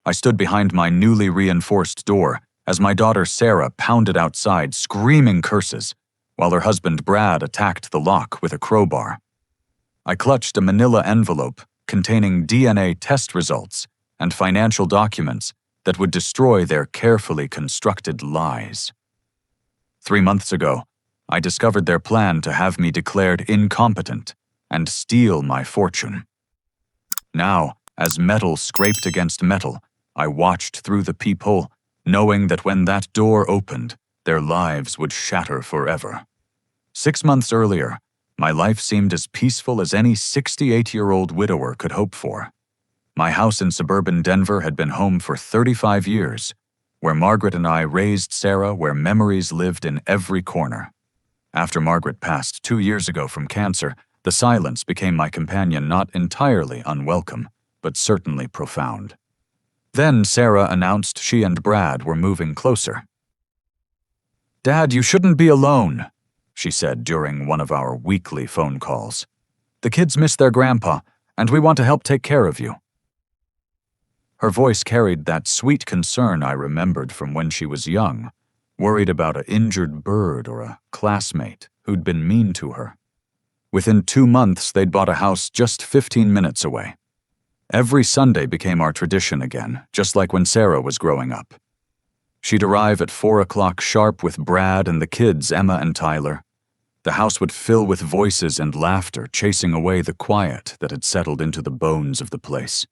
I stood behind my newly reinforced door as my daughter Sarah pounded outside, screaming curses, while her husband Brad attacked the lock with a crowbar. I clutched a manila envelope containing DNA test results and financial documents that would destroy their carefully constructed lies. 3 months ago, I discovered their plan to have me declared incompetent and steal my fortune. Now, as metal scraped against metal, I watched through the peephole, knowing that when that door opened, their lives would shatter forever. 6 months earlier, my life seemed as peaceful as any 68-year-old widower could hope for. My house in suburban Denver had been home for 35 years, where Margaret and I raised Sarah, where memories lived in every corner. After Margaret passed 2 years ago from cancer, the silence became my companion, not entirely unwelcome, but certainly profound. Then Sarah announced she and Brad were moving closer. "Dad, you shouldn't be alone," she said during one of our weekly phone calls. "The kids miss their grandpa, and we want to help take care of you." Her voice carried that sweet concern I remembered from when she was young, worried about an injured bird or a classmate who'd been mean to her. Within 2 months, they'd bought a house just 15 minutes away. Every Sunday became our tradition again, just like when Sarah was growing up. She'd arrive at 4 o'clock sharp with Brad and the kids, Emma and Tyler. The house would fill with voices and laughter, chasing away the quiet that had settled into the bones of the place.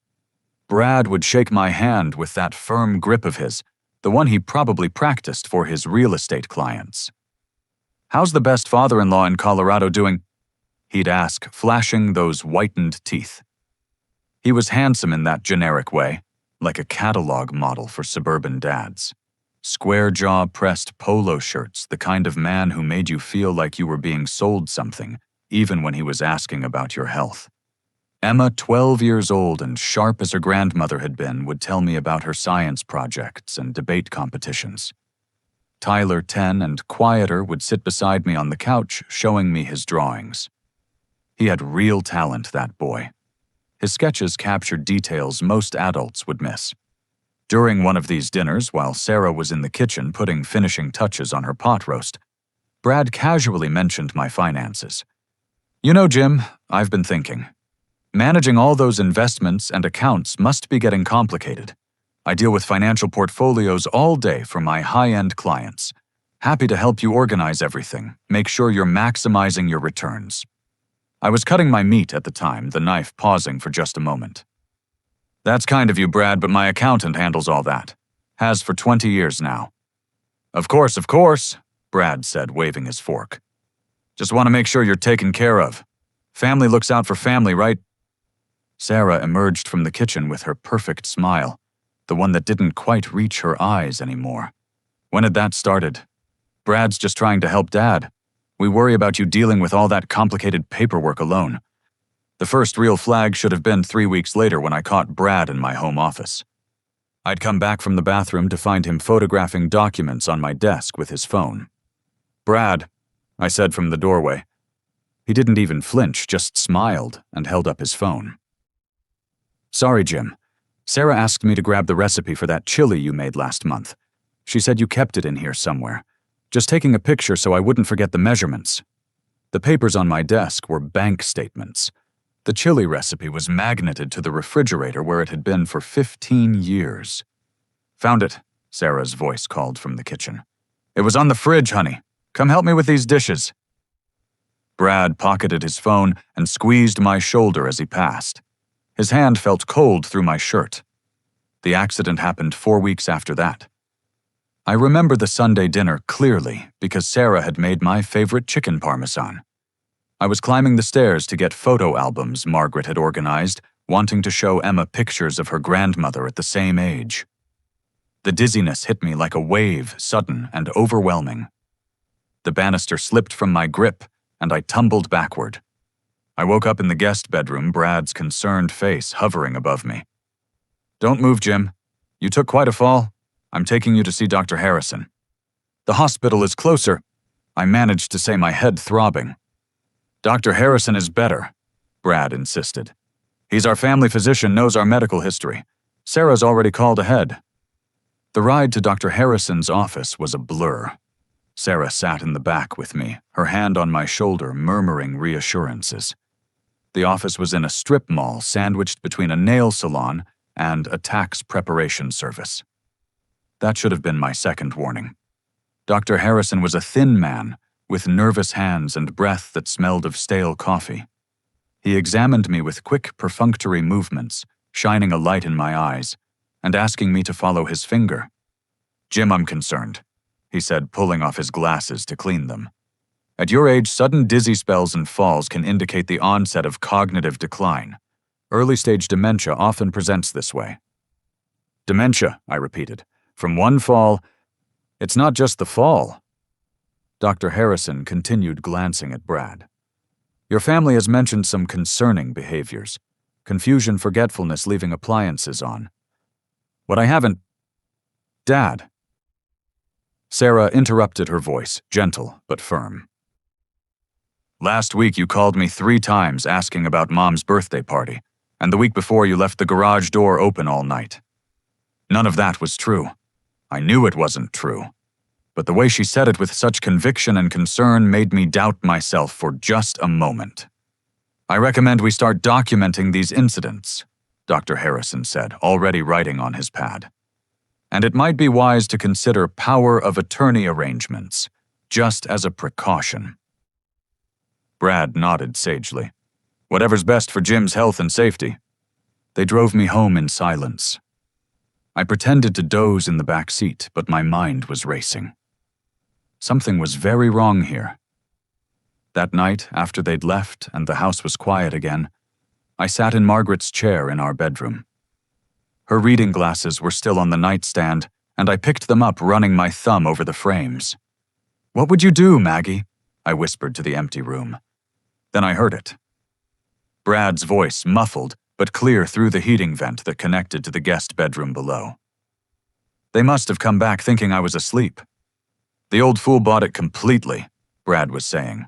Brad would shake my hand with that firm grip of his, the one he probably practiced for his real estate clients. "How's the best father-in-law in Colorado doing?" he'd ask, flashing those whitened teeth. He was handsome in that generic way, like a catalog model for suburban dads. Square jaw pressed polo shirts, the kind of man who made you feel like you were being sold something, even when he was asking about your health. Emma, 12 years old and sharp as her grandmother had been, would tell me about her science projects and debate competitions. Tyler, 10 and quieter, would sit beside me on the couch, showing me his drawings. He had real talent, that boy. His sketches captured details most adults would miss. During one of these dinners, while Sarah was in the kitchen putting finishing touches on her pot roast, Brad casually mentioned my finances. "You know, Jim, I've been thinking. Managing all those investments and accounts must be getting complicated. I deal with financial portfolios all day for my high-end clients. Happy to help you organize everything, make sure you're maximizing your returns." I was cutting my meat at the time, the knife pausing for just a moment. "That's kind of you, Brad, but my accountant handles all that. Has for 20 years now." Of course," Brad said, waving his fork. "Just want to make sure you're taken care of. Family looks out for family, right?" Sarah emerged from the kitchen with her perfect smile, the one that didn't quite reach her eyes anymore. "When had that started? Brad's just trying to help Dad. We worry about you dealing with all that complicated paperwork alone." The first real flag should have been 3 weeks later when I caught Brad in my home office. I'd come back from the bathroom to find him photographing documents on my desk with his phone. "Brad," I said from the doorway. He didn't even flinch, just smiled and held up his phone. "Sorry, Jim. Sarah asked me to grab the recipe for that chili you made last month. She said you kept it in here somewhere. Just taking a picture so I wouldn't forget the measurements." The papers on my desk were bank statements. The chili recipe was magneted to the refrigerator where it had been for 15 years. "Found it," Sarah's voice called from the kitchen. "It was on the fridge, honey. Come help me with these dishes." Brad pocketed his phone and squeezed my shoulder as he passed. His hand felt cold through my shirt. The accident happened 4 weeks after that. I remember the Sunday dinner clearly because Sarah had made my favorite chicken parmesan. I was climbing the stairs to get photo albums Margaret had organized, wanting to show Emma pictures of her grandmother at the same age. The dizziness hit me like a wave, sudden and overwhelming. The banister slipped from my grip, and I tumbled backward. I woke up in the guest bedroom, Brad's concerned face hovering above me. "Don't move, Jim. You took quite a fall. I'm taking you to see Dr. Harrison." "The hospital is closer," I managed to say, my head throbbing. "Dr. Harrison is better," Brad insisted. "He's our family physician, knows our medical history. Sarah's already called ahead." The ride to Dr. Harrison's office was a blur. Sarah sat in the back with me, her hand on my shoulder, murmuring reassurances. The office was in a strip mall sandwiched between a nail salon and a tax preparation service. That should have been my second warning. Dr. Harrison was a thin man, with nervous hands and breath that smelled of stale coffee. He examined me with quick, perfunctory movements, shining a light in my eyes, and asking me to follow his finger. "Jim, I'm concerned," he said, pulling off his glasses to clean them. "At your age, sudden dizzy spells and falls can indicate the onset of cognitive decline. Early-stage dementia often presents this way." "Dementia," I repeated. "From one fall—" "It's not just the fall." Dr. Harrison continued glancing at Brad. "Your family has mentioned some concerning behaviors. Confusion, forgetfulness, leaving appliances on. What I haven't— Dad." Sarah interrupted her voice, gentle but firm. "Last week you called me 3 times asking about Mom's birthday party, and the week before you left the garage door open all night. None of that was true. I knew it wasn't true. But the way she said it with such conviction and concern made me doubt myself for just a moment. I recommend we start documenting these incidents," Dr. Harrison said, already writing on his pad. "And it might be wise to consider power of attorney arrangements, just as a precaution." Brad nodded sagely. "Whatever's best for Jim's health and safety." They drove me home in silence. I pretended to doze in the back seat, but my mind was racing. Something was very wrong here. That night, after they'd left and the house was quiet again, I sat in Margaret's chair in our bedroom. Her reading glasses were still on the nightstand, and I picked them up, running my thumb over the frames. "What would you do, Maggie?" I whispered to the empty room. Then I heard it. Brad's voice, muffled but clear through the heating vent that connected to the guest bedroom below. "They must have come back thinking I was asleep. The old fool bought it completely," Brad was saying.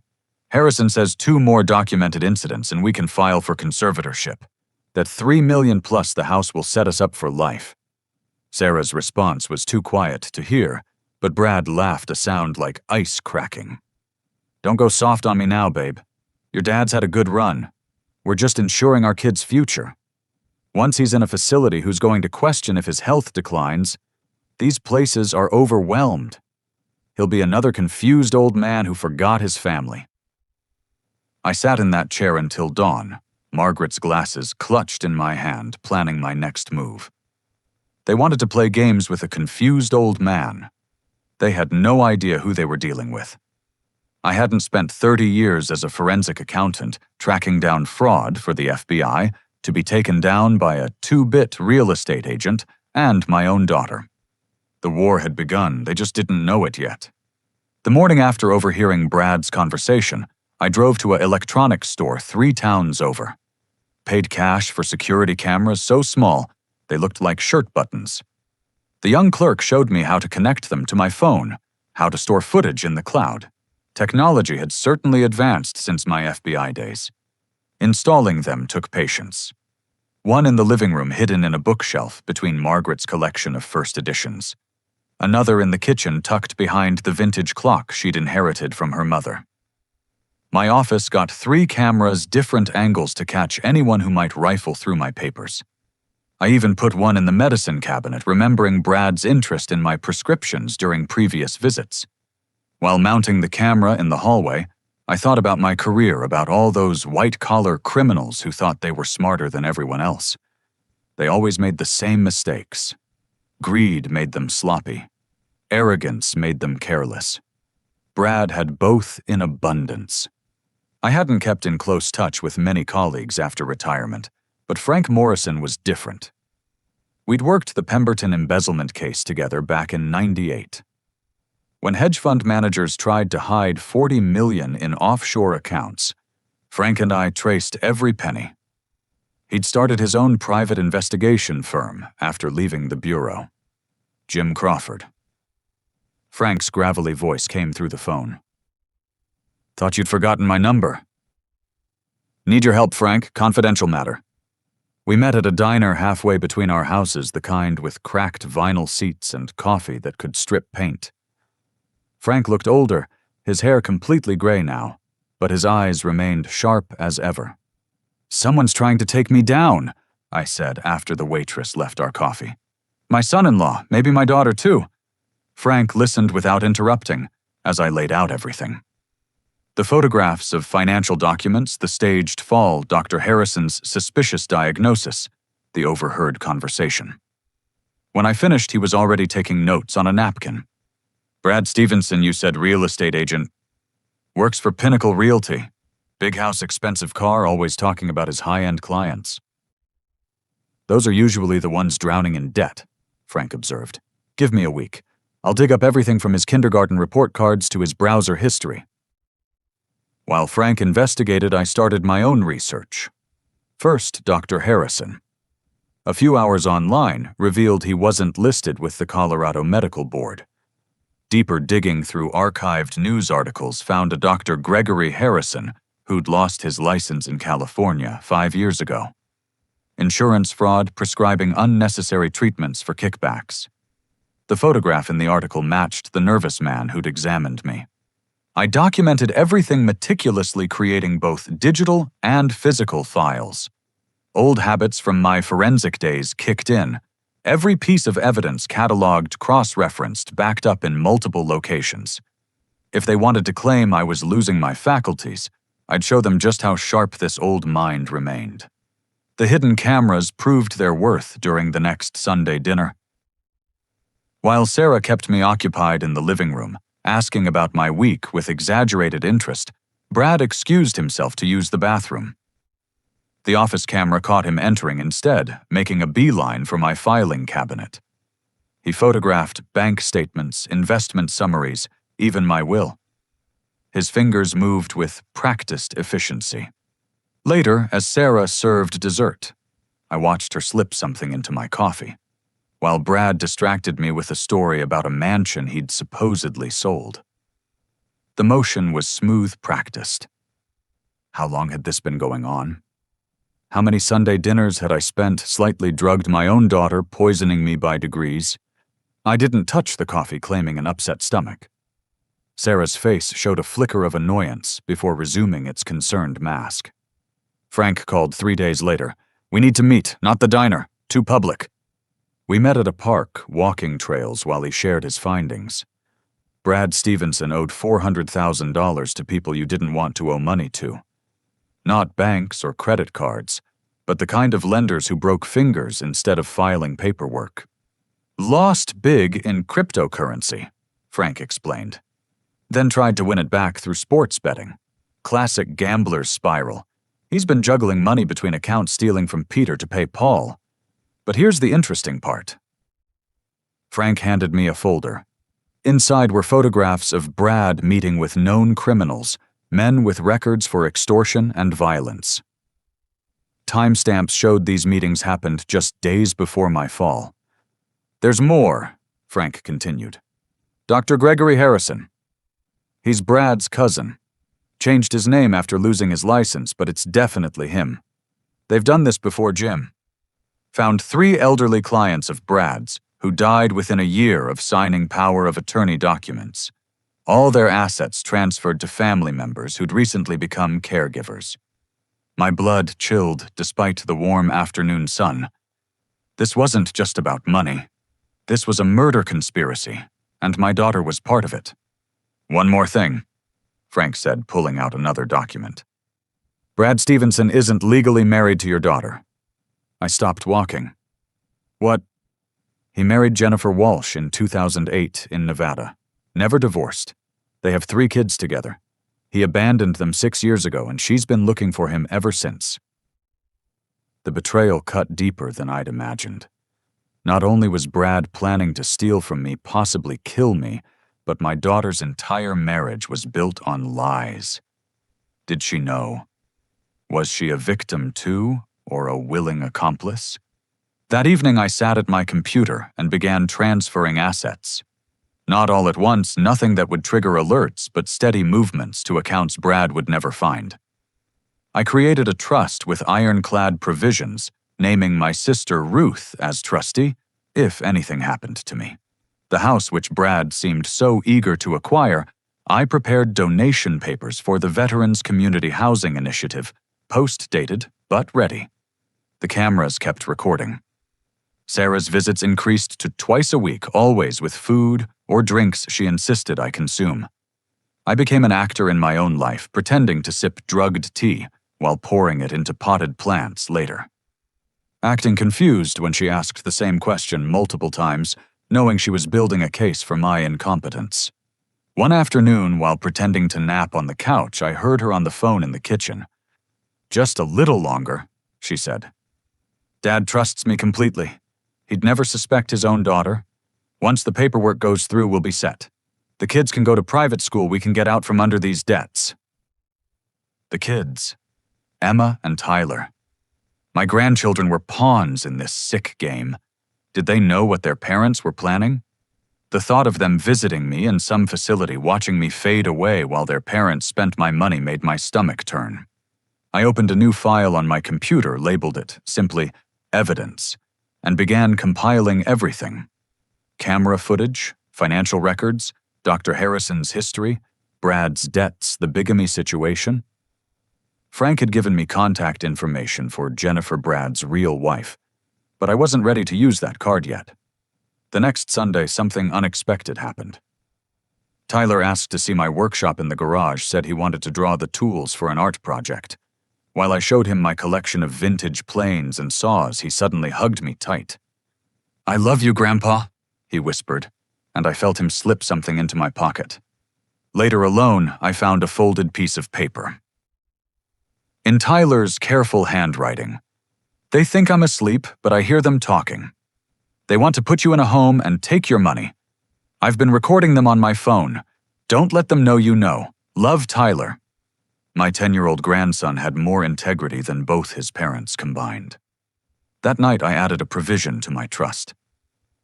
"Harrison says 2 more documented incidents and we can file for conservatorship. That $3 million plus the house will set us up for life." Sarah's response was too quiet to hear, but Brad laughed, a sound like ice cracking. "Don't go soft on me now, babe. Your dad's had a good run. We're just ensuring our kid's future. Once he's in a facility who's going to question if his health declines, these places are overwhelmed. He'll be another confused old man who forgot his family." I sat in that chair until dawn, Margaret's glasses clutched in my hand, planning my next move. They wanted to play games with a confused old man. They had no idea who they were dealing with. I hadn't spent 30 years as a forensic accountant tracking down fraud for the FBI to be taken down by a 2-bit real estate agent and my own daughter. The war had begun, they just didn't know it yet. The morning after overhearing Brad's conversation, I drove to an electronics store 3 towns over. Paid cash for security cameras so small, they looked like shirt buttons. The young clerk showed me how to connect them to my phone, how to store footage in the cloud. Technology had certainly advanced since my FBI days. Installing them took patience. One in the living room hidden in a bookshelf between Margaret's collection of first editions. Another in the kitchen tucked behind the vintage clock she'd inherited from her mother. My office got 3 cameras, different angles to catch anyone who might rifle through my papers. I even put one in the medicine cabinet, remembering Brad's interest in my prescriptions during previous visits. While mounting the camera in the hallway, I thought about my career, about all those white-collar criminals who thought they were smarter than everyone else. They always made the same mistakes. Greed made them sloppy. Arrogance made them careless. Brad had both in abundance. I hadn't kept in close touch with many colleagues after retirement, but Frank Morrison was different. We'd worked the Pemberton embezzlement case together back in '98. When hedge fund managers tried to hide $40 million in offshore accounts, Frank and I traced every penny. He'd started his own private investigation firm after leaving the bureau. Jim Crawford. Frank's gravelly voice came through the phone. "Thought you'd forgotten my number." "Need your help, Frank. Confidential matter." We met at a diner halfway between our houses, the kind with cracked vinyl seats and coffee that could strip paint. Frank looked older, his hair completely gray now, but his eyes remained sharp as ever. "Someone's trying to take me down," I said after the waitress left our coffee. "My son-in-law, maybe my daughter too." Frank listened without interrupting as I laid out everything. The photographs of financial documents, the staged fall, Dr. Harrison's suspicious diagnosis, the overheard conversation. When I finished, he was already taking notes on a napkin. "Brad Stevenson, you said real estate agent. Works for Pinnacle Realty. Big house, expensive car, always talking about his high-end clients." "Those are usually the ones drowning in debt," Frank observed. "Give me a week. I'll dig up everything from his kindergarten report cards to his browser history." While Frank investigated, I started my own research. First, Dr. Harrison. A few hours online revealed he wasn't listed with the Colorado Medical Board. Deeper digging through archived news articles found a Dr. Gregory Harrison who'd lost his license in California 5 years ago. Insurance fraud, prescribing unnecessary treatments for kickbacks. The photograph in the article matched the nervous man who'd examined me. I documented everything meticulously, creating both digital and physical files. Old habits from my forensic days kicked in. Every piece of evidence cataloged, cross-referenced, backed up in multiple locations. If they wanted to claim I was losing my faculties, I'd show them just how sharp this old mind remained. The hidden cameras proved their worth during the next Sunday dinner. While Sarah kept me occupied in the living room, asking about my week with exaggerated interest, Brad excused himself to use the bathroom. The office camera caught him entering instead, making a beeline for my filing cabinet. He photographed bank statements, investment summaries, even my will. His fingers moved with practiced efficiency. Later, as Sarah served dessert, I watched her slip something into my coffee, while Brad distracted me with a story about a mansion he'd supposedly sold. The motion was smooth practiced. How long had this been going on? How many Sunday dinners had I spent, slightly drugged my own daughter, poisoning me by degrees? I didn't touch the coffee, claiming an upset stomach. Sarah's face showed a flicker of annoyance before resuming its concerned mask. Frank called 3 days later. "We need to meet, not the diner. Too public." We met at a park, walking trails, while he shared his findings. Brad Stevenson owed $400,000 to people you didn't want to owe money to. Not banks or credit cards, but the kind of lenders who broke fingers instead of filing paperwork. "Lost big in cryptocurrency," Frank explained. "Then tried to win it back through sports betting. Classic gambler's spiral. He's been juggling money between accounts, stealing from Peter to pay Paul. But here's the interesting part." Frank handed me a folder. Inside were photographs of Brad meeting with known criminals, men with records for extortion and violence. Timestamps showed these meetings happened just days before my fall. "There's more," Frank continued. "Dr. Gregory Harrison. He's Brad's cousin. Changed his name after losing his license, but it's definitely him. They've done this before Jim. Found 3 elderly clients of Brad's who died within a year of signing power of attorney documents. All their assets transferred to family members who'd recently become caregivers. My blood chilled despite the warm afternoon sun. This wasn't just about money. This was a murder conspiracy, and my daughter was part of it. "One more thing," Frank said, pulling out another document. "Brad Stevenson isn't legally married to your daughter." I stopped walking. "What?" "He married Jennifer Walsh in 2008 in Nevada. Never divorced. They have 3 kids together. He abandoned them 6 years ago, and she's been looking for him ever since." The betrayal cut deeper than I'd imagined. Not only was Brad planning to steal from me, possibly kill me, but my daughter's entire marriage was built on lies. Did she know? Was she a victim too, or a willing accomplice? That evening I sat at my computer and began transferring assets. Not all at once, nothing that would trigger alerts, but steady movements to accounts Brad would never find. I created a trust with ironclad provisions, naming my sister Ruth as trustee if anything happened to me. The house which Brad seemed so eager to acquire, I prepared donation papers for the Veterans Community Housing Initiative, post-dated but ready. The cameras kept recording. Sarah's visits increased to twice a week, always with food or drinks she insisted I consume. I became an actor in my own life, pretending to sip drugged tea while pouring it into potted plants later. Acting confused when she asked the same question multiple times, knowing she was building a case for my incompetence. One afternoon, while pretending to nap on the couch, I heard her on the phone in the kitchen. "Just a little longer," she said. "Dad trusts me completely. He'd never suspect his own daughter. Once the paperwork goes through, we'll be set. The kids can go to private school, we can get out from under these debts." The kids. Emma and Tyler. My grandchildren were pawns in this sick game. Did they know what their parents were planning? The thought of them visiting me in some facility, watching me fade away while their parents spent my money, made my stomach turn. I opened a new file on my computer, labeled it simply Evidence, and began compiling everything. Camera footage, financial records, Dr. Harrison's history, Brad's debts, the bigamy situation. Frank had given me contact information for Jennifer, Brad's real wife, but I wasn't ready to use that card yet. The next Sunday, something unexpected happened. Tyler asked to see my workshop in the garage, said he wanted to draw the tools for an art project. While I showed him my collection of vintage planes and saws, he suddenly hugged me tight. "I love you, Grandpa," he whispered, and I felt him slip something into my pocket. Later alone, I found a folded piece of paper. In Tyler's careful handwriting, "They think I'm asleep, but I hear them talking. They want to put you in a home and take your money. I've been recording them on my phone. Don't let them know you know. Love, Tyler." My 10-year-old grandson had more integrity than both his parents combined. That night, I added a provision to my trust.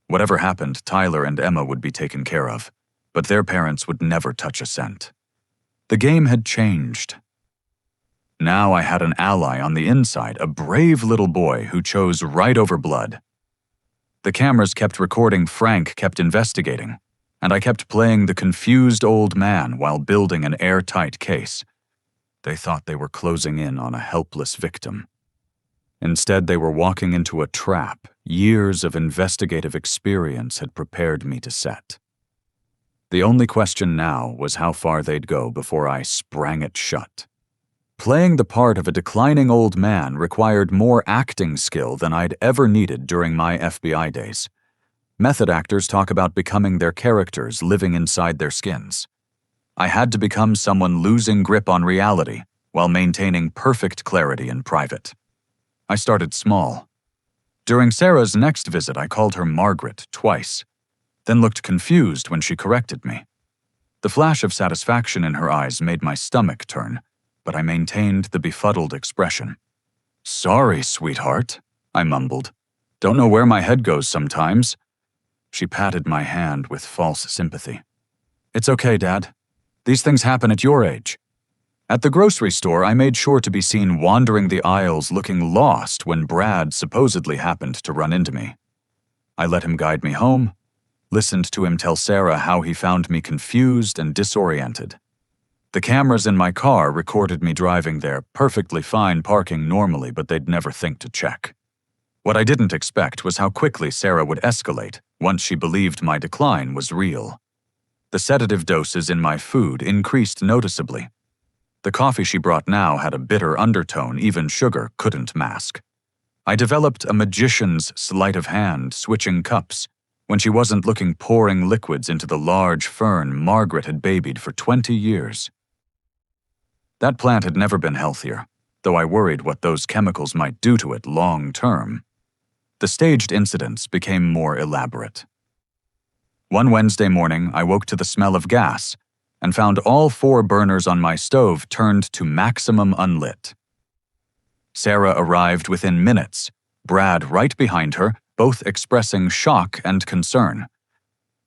Whatever happened, Tyler and Emma would be taken care of, but their parents would never touch a cent. The game had changed. Now I had an ally on the inside, a brave little boy who chose right over blood. The cameras kept recording, Frank kept investigating, and I kept playing the confused old man while building an airtight case. They thought they were closing in on a helpless victim. Instead, they were walking into a trap years of investigative experience had prepared me to set. The only question now was how far they'd go before I sprang it shut. Playing the part of a declining old man required more acting skill than I'd ever needed during my FBI days. Method actors talk about becoming their characters, living inside their skins. I had to become someone losing grip on reality while maintaining perfect clarity in private. I started small. During Sarah's next visit, I called her Margaret twice, then looked confused when she corrected me. The flash of satisfaction in her eyes made my stomach turn, but I maintained the befuddled expression. "Sorry, sweetheart," I mumbled. "Don't know where my head goes sometimes." She patted my hand with false sympathy. "It's okay, Dad. These things happen at your age." At the grocery store, I made sure to be seen wandering the aisles looking lost when Brad supposedly happened to run into me. I let him guide me home, listened to him tell Sarah how he found me confused and disoriented. The cameras in my car recorded me driving there, perfectly fine parking normally, but they'd never think to check. What I didn't expect was how quickly Sarah would escalate once she believed my decline was real. The sedative doses in my food increased noticeably. The coffee she brought now had a bitter undertone even sugar couldn't mask. I developed a magician's sleight of hand, switching cups. When she wasn't looking, pouring liquids into the large fern Margaret had babied for 20 years. That plant had never been healthier, though I worried what those chemicals might do to it long term. The staged incidents became more elaborate. One Wednesday morning, I woke to the smell of gas and found all 4 burners on my stove turned to maximum unlit. Sarah arrived within minutes, Brad right behind her, both expressing shock and concern.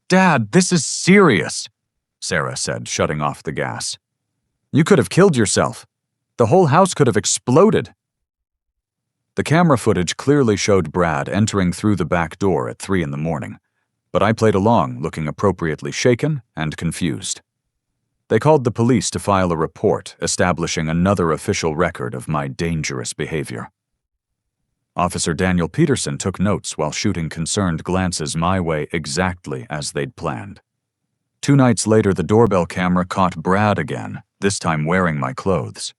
"Dad, this is serious," Sarah said, shutting off the gas. "You could have killed yourself. The whole house could have exploded." The camera footage clearly showed Brad entering through the back door at 3 in the morning, but I played along, looking appropriately shaken and confused. They called the police to file a report establishing another official record of my dangerous behavior. Officer Daniel Peterson took notes while shooting concerned glances my way exactly as they'd planned. 2 nights later, the doorbell camera caught Brad again, this time wearing my clothes.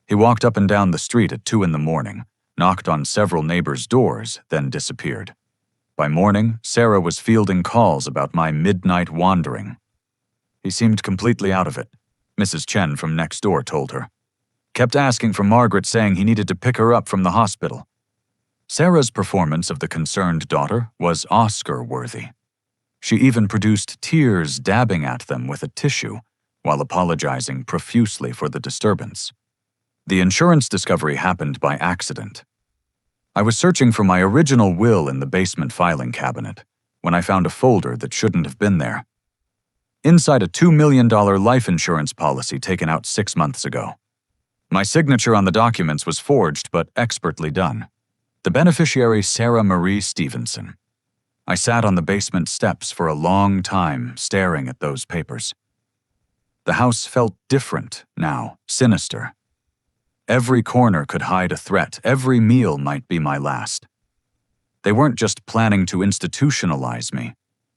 He walked up and down the street at 2 in the morning, knocked on several neighbors' doors, then disappeared. By morning, Sarah was fielding calls about my midnight wandering. He seemed completely out of it, Mrs. Chen from next door told her. Kept asking for Margaret, saying he needed to pick her up from the hospital. Sarah's performance of the concerned daughter was Oscar-worthy. She even produced tears, dabbing at them with a tissue, while apologizing profusely for the disturbance. The insurance discovery happened by accident. I was searching for my original will in the basement filing cabinet when I found a folder that shouldn't have been there. Inside a $2 million life insurance policy taken out 6 months ago. My signature on the documents was forged but expertly done. The beneficiary, Sarah Marie Stevenson. I sat on the basement steps for a long time, staring at those papers. The house felt different now, sinister. Every corner could hide a threat. Every meal might be my last. They weren't just planning to institutionalize me.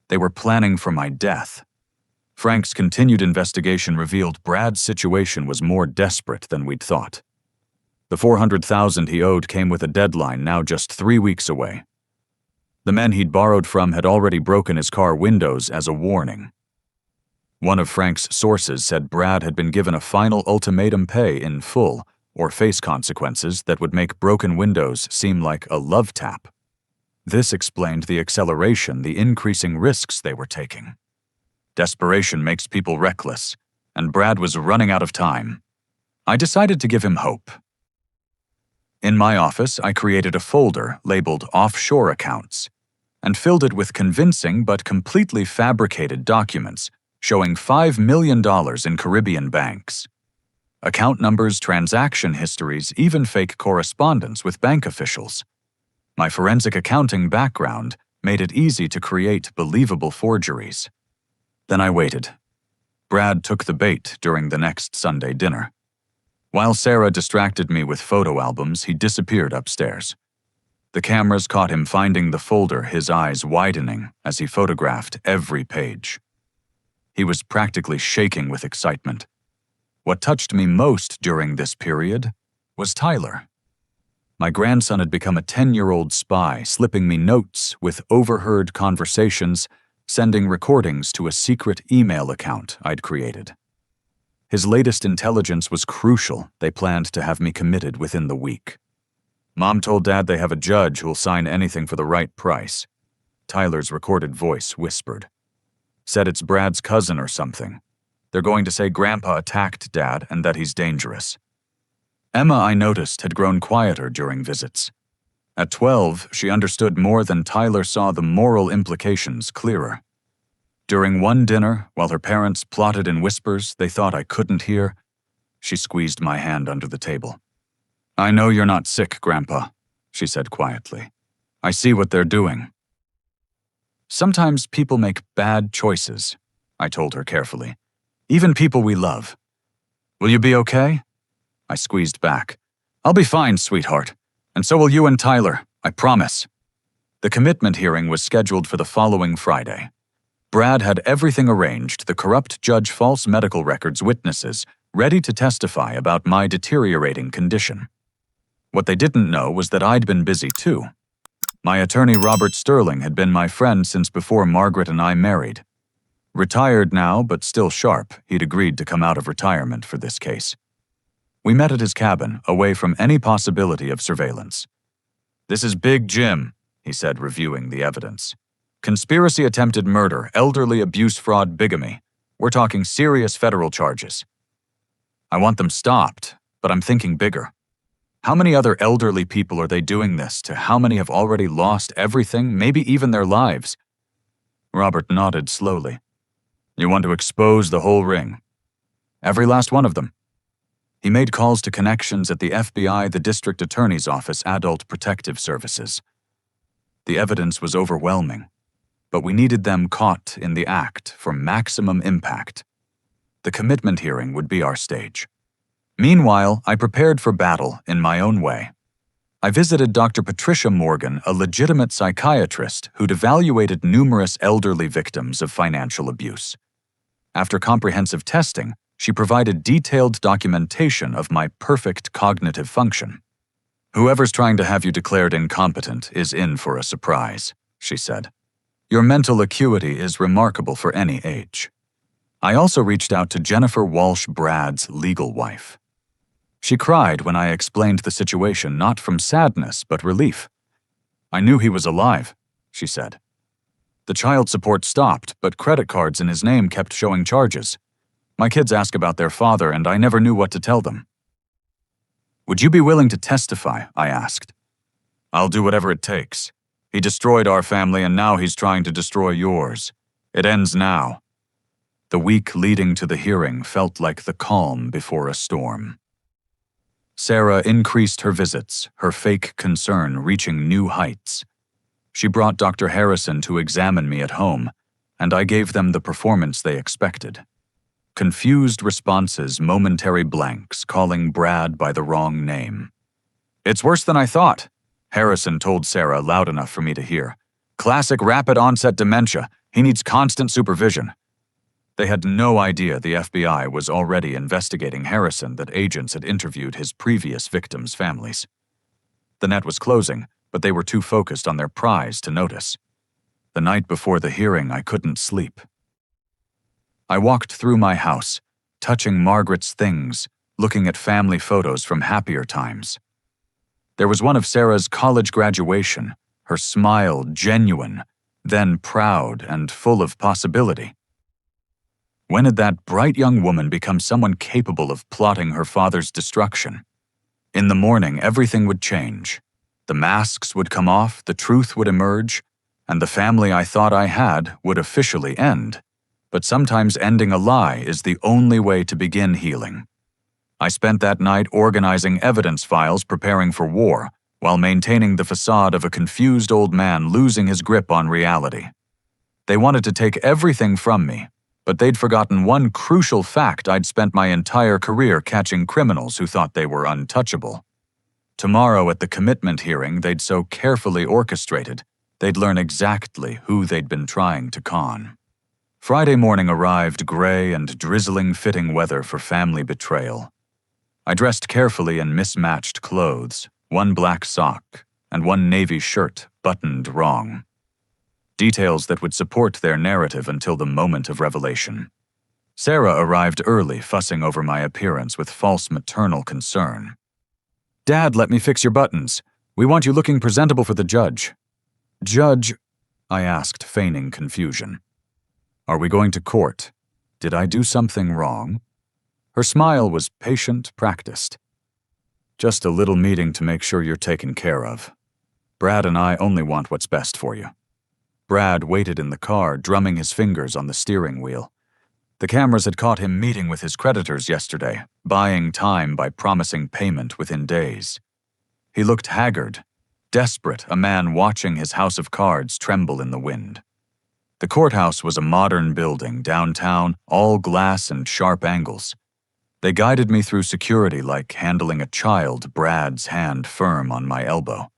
They were planning for my death. Frank's continued investigation revealed Brad's situation was more desperate than we'd thought. The $400,000 he owed came with a deadline now just 3 weeks away. The men he'd borrowed from had already broken his car windows as a warning. One of Frank's sources said Brad had been given a final ultimatum: pay in full, or face consequences that would make broken windows seem like a love tap. This explained the acceleration, the increasing risks they were taking. Desperation makes people reckless, and Brad was running out of time. I decided to give him hope. In my office, I created a folder labeled Offshore Accounts and filled it with convincing but completely fabricated documents showing $5 million in Caribbean banks. Account numbers, transaction histories, even fake correspondence with bank officials. My forensic accounting background made it easy to create believable forgeries. Then I waited. Brad took the bait during the next Sunday dinner. While Sarah distracted me with photo albums, he disappeared upstairs. The cameras caught him finding the folder, his eyes widening as he photographed every page. He was practically shaking with excitement. What touched me most during this period was Tyler. My grandson had become a 10-year-old spy, slipping me notes with overheard conversations, sending recordings to a secret email account I'd created. His latest intelligence was crucial. They planned to have me committed within the week. Mom told Dad they have a judge who'll sign anything for the right price. Tyler's recorded voice whispered. Said it's Brad's cousin or something. They're going to say Grandpa attacked Dad and that he's dangerous. Emma, I noticed, had grown quieter during visits. At 12, she understood more than Tyler saw the moral implications clearer. During one dinner, while her parents plotted in whispers they thought I couldn't hear, she squeezed my hand under the table. I know you're not sick, Grandpa, she said quietly. I see what they're doing. Sometimes people make bad choices, I told her carefully. Even people we love. Will you be okay? I squeezed back. I'll be fine, sweetheart. And so will you and Tyler, I promise. The commitment hearing was scheduled for the following Friday. Brad had everything arranged, the corrupt judge, false medical records, witnesses, ready to testify about my deteriorating condition. What they didn't know was that I'd been busy too. My attorney, Robert Sterling, had been my friend since before Margaret and I married. Retired now, but still sharp, he'd agreed to come out of retirement for this case. We met at his cabin, away from any possibility of surveillance. This is Big Jim, he said, reviewing the evidence. Conspiracy, attempted murder, elderly abuse, fraud, bigamy. We're talking serious federal charges. I want them stopped, but I'm thinking bigger. How many other elderly people are they doing this to? How many have already lost everything, maybe even their lives? Robert nodded slowly. You want to expose the whole ring? Every last one of them. He made calls to connections at the FBI, the District Attorney's Office, Adult Protective Services. The evidence was overwhelming, but we needed them caught in the act for maximum impact. The commitment hearing would be our stage. Meanwhile, I prepared for battle in my own way. I visited Dr. Patricia Morgan, a legitimate psychiatrist who'd evaluated numerous elderly victims of financial abuse. After comprehensive testing, she provided detailed documentation of my perfect cognitive function. "Whoever's trying to have you declared incompetent is in for a surprise," she said. "Your mental acuity is remarkable for any age." I also reached out to Jennifer Walsh Brad's legal wife. She cried when I explained the situation, not from sadness, but relief. "I knew he was alive," she said. "The child support stopped, but credit cards in his name kept showing charges. My kids ask about their father, and I never knew what to tell them." "Would you be willing to testify?" I asked. "I'll do whatever it takes. He destroyed our family, and now he's trying to destroy yours. It ends now." The week leading to the hearing felt like the calm before a storm. Sarah increased her visits, her fake concern reaching new heights. She brought Dr. Harrison to examine me at home, and I gave them the performance they expected. Confused responses, momentary blanks, calling Brad by the wrong name. "It's worse than I thought," Harrison told Sarah loud enough for me to hear. "Classic rapid onset dementia. He needs constant supervision." They had no idea the FBI was already investigating Harrison, that agents had interviewed his previous victims' families. The net was closing, but they were too focused on their prize to notice. The night before the hearing, I couldn't sleep. I walked through my house, touching Margaret's things, looking at family photos from happier times. There was one of Sarah's college graduation, her smile genuine, then proud and full of possibility. When had that bright young woman become someone capable of plotting her father's destruction? In the morning, everything would change. The masks would come off, the truth would emerge, and the family I thought I had would officially end. But sometimes ending a lie is the only way to begin healing. I spent that night organizing evidence files, preparing for war, while maintaining the facade of a confused old man losing his grip on reality. They wanted to take everything from me, but they'd forgotten one crucial fact: I'd spent my entire career catching criminals who thought they were untouchable. Tomorrow at the commitment hearing they'd so carefully orchestrated, they'd learn exactly who they'd been trying to con. Friday morning arrived, gray and drizzling, fitting weather for family betrayal. I dressed carefully in mismatched clothes, one black sock and one navy shirt buttoned wrong. Details that would support their narrative until the moment of revelation. Sarah arrived early, fussing over my appearance with false maternal concern. "Dad, let me fix your buttons. We want you looking presentable for the judge." "Judge?" I asked, feigning confusion. "Are we going to court? Did I do something wrong?" Her smile was patient, practiced. "Just a little meeting to make sure you're taken care of. Brad and I only want what's best for you." Brad waited in the car, drumming his fingers on the steering wheel. The cameras had caught him meeting with his creditors yesterday, buying time by promising payment within days. He looked haggard, desperate, a man watching his house of cards tremble in the wind. The courthouse was a modern building, downtown, all glass and sharp angles. They guided me through security like handling a child, Brad's hand firm on my elbow.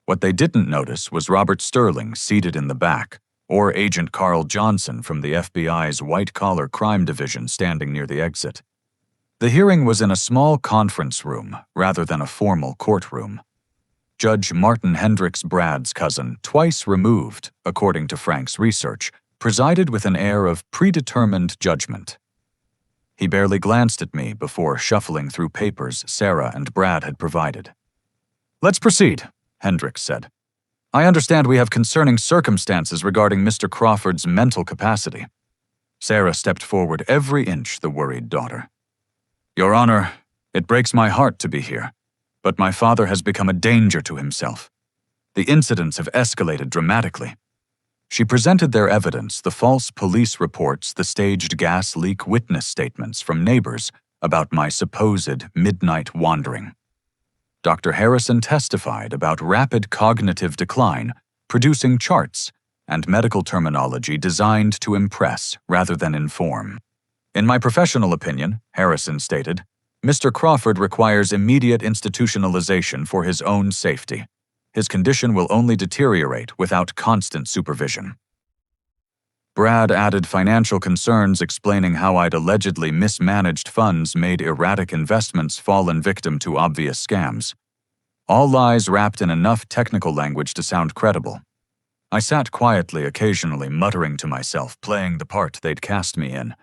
What they didn't notice was Robert Sterling seated in the back, or Agent Carl Johnson from the FBI's white-collar crime division standing near the exit. The hearing was in a small conference room rather than a formal courtroom. Judge Martin Hendricks, Brad's cousin, twice removed, according to Frank's research, presided with an air of predetermined judgment. He barely glanced at me before shuffling through papers Sarah and Brad had provided. "Let's proceed," Hendricks said. "I understand we have concerning circumstances regarding Mr. Crawford's mental capacity." Sarah stepped forward every inch the worried daughter. "Your Honor, it breaks my heart to be here, but my father has become a danger to himself. The incidents have escalated dramatically." She presented their evidence, the false police reports, the staged gas leak witness statements from neighbors, about my supposed midnight wandering. Dr. Harrison testified about rapid cognitive decline, producing charts and medical terminology designed to impress rather than inform. In my professional opinion, Harrison stated, Mr. Crawford requires immediate institutionalization for his own safety. His condition will only deteriorate without constant supervision. Brad added financial concerns, explaining how I'd allegedly mismanaged funds, made erratic investments, fallen victim to obvious scams. All lies wrapped in enough technical language to sound credible. I sat quietly, occasionally muttering to myself, playing the part they'd cast me in.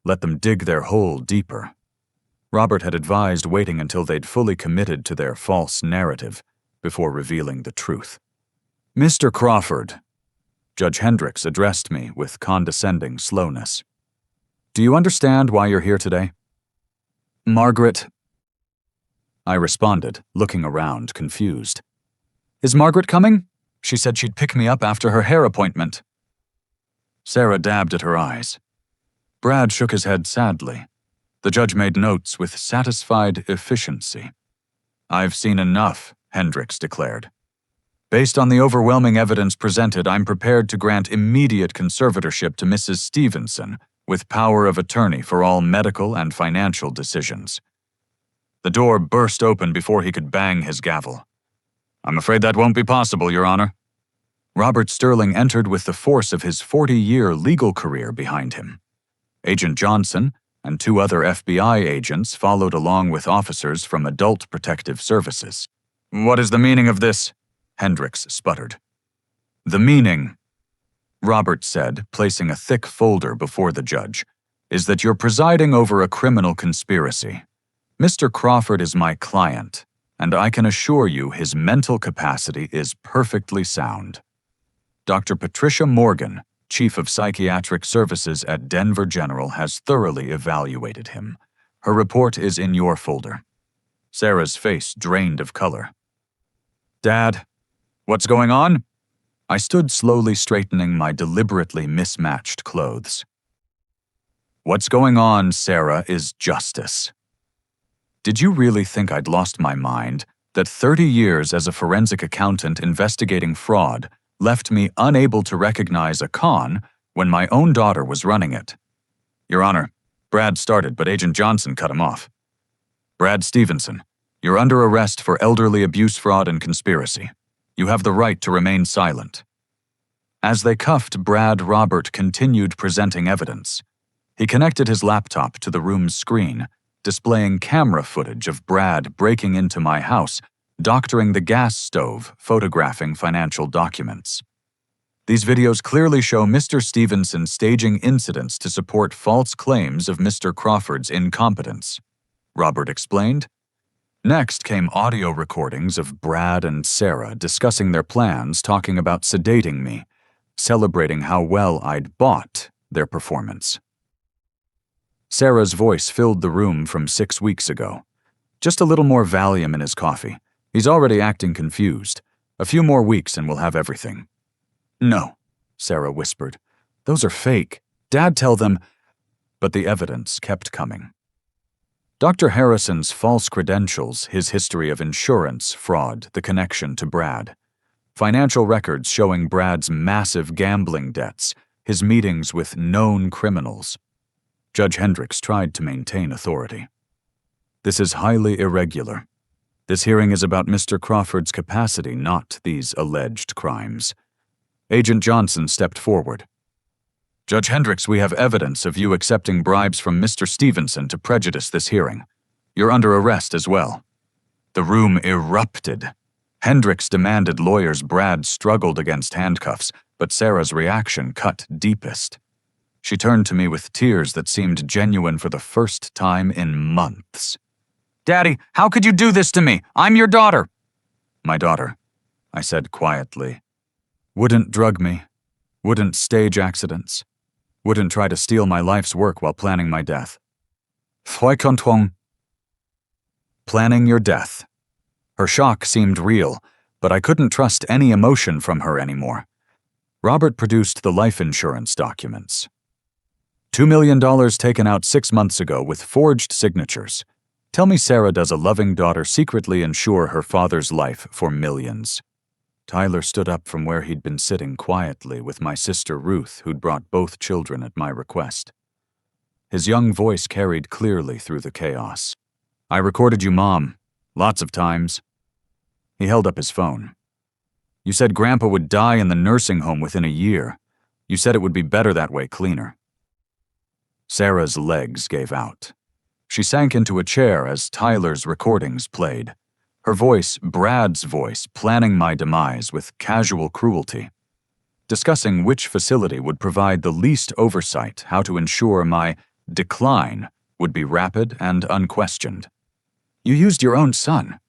Let them dig their hole deeper. Robert had advised waiting until they'd fully committed to their false narrative before revealing the truth. Mr. Crawford, Judge Hendricks addressed me with condescending slowness. Do you understand why you're here today? Margaret, I responded, looking around, confused. Is Margaret coming? She said she'd pick me up after her hair appointment. Sarah dabbed at her eyes. Brad shook his head sadly. The judge made notes with satisfied efficiency. I've seen enough, Hendricks declared. Based on the overwhelming evidence presented, I'm prepared to grant immediate conservatorship to Mrs. Stevenson, with power of attorney for all medical and financial decisions. The door burst open before he could bang his gavel. I'm afraid that won't be possible, Your Honor. Robert Sterling entered with the force of his 40-year legal career behind him. Agent Johnson and 2 other FBI agents followed along with officers from Adult Protective Services. What is the meaning of this? Hendricks sputtered. The meaning, Robert said, placing a thick folder before the judge, is that you're presiding over a criminal conspiracy. Mr. Crawford is my client, and I can assure you his mental capacity is perfectly sound. Dr. Patricia Morgan, Chief of Psychiatric Services at Denver General, has thoroughly evaluated him. Her report is in your folder. Sarah's face drained of color. Dad, what's going on? I stood slowly straightening my deliberately mismatched clothes. What's going on, Sarah, is justice. Did you really think I'd lost my mind, that 30 years as a forensic accountant investigating fraud left me unable to recognize a con when my own daughter was running it? Your Honor, Brad started, but Agent Johnson cut him off. Brad Stevenson, you're under arrest for elderly abuse, fraud, and conspiracy. You have the right to remain silent. As they cuffed Brad, Robert continued presenting evidence. He connected his laptop to the room's screen, displaying camera footage of Brad breaking into my house, doctoring the gas stove, photographing financial documents. These videos clearly show Mr. Stevenson staging incidents to support false claims of Mr. Crawford's incompetence, Robert explained. Next came audio recordings of Brad and Sarah discussing their plans, talking about sedating me, celebrating how well I'd bought their performance. Sarah's voice filled the room from 6 weeks ago. Just a little more Valium in his coffee. He's already acting confused. A few more weeks and we'll have everything. No, Sarah whispered. Those are fake. Dad, tell them. But the evidence kept coming. Dr. Harrison's false credentials, his history of insurance fraud, the connection to Brad. Financial records showing Brad's massive gambling debts, his meetings with known criminals. Judge Hendricks tried to maintain authority. This is highly irregular. This hearing is about Mr. Crawford's capacity, not these alleged crimes. Agent Johnson stepped forward. Judge Hendricks, we have evidence of you accepting bribes from Mr. Stevenson to prejudice this hearing. You're under arrest as well. The room erupted. Hendricks demanded lawyers. Brad struggled against handcuffs, but Sarah's reaction cut deepest. She turned to me with tears that seemed genuine for the first time in months. Daddy, how could you do this to me? I'm your daughter. My daughter, I said quietly, wouldn't drug me, wouldn't stage accidents, wouldn't try to steal my life's work while planning my death. Planning your death. Her shock seemed real, but I couldn't trust any emotion from her anymore. Robert produced the life insurance documents. $2 million taken out 6 months ago with forged signatures. Tell me Sarah does a loving daughter secretly insure her father's life for millions. Tyler stood up from where he'd been sitting quietly with my sister Ruth, who'd brought both children at my request. His young voice carried clearly through the chaos. I recorded you, Mom. Lots of times. He held up his phone. You said Grandpa would die in the nursing home within a year. You said it would be better that way, cleaner. Sarah's legs gave out. She sank into a chair as Tyler's recordings played. Her voice, Brad's voice, planning my demise with casual cruelty. Discussing which facility would provide the least oversight, how to ensure my decline would be rapid and unquestioned. You used your own son,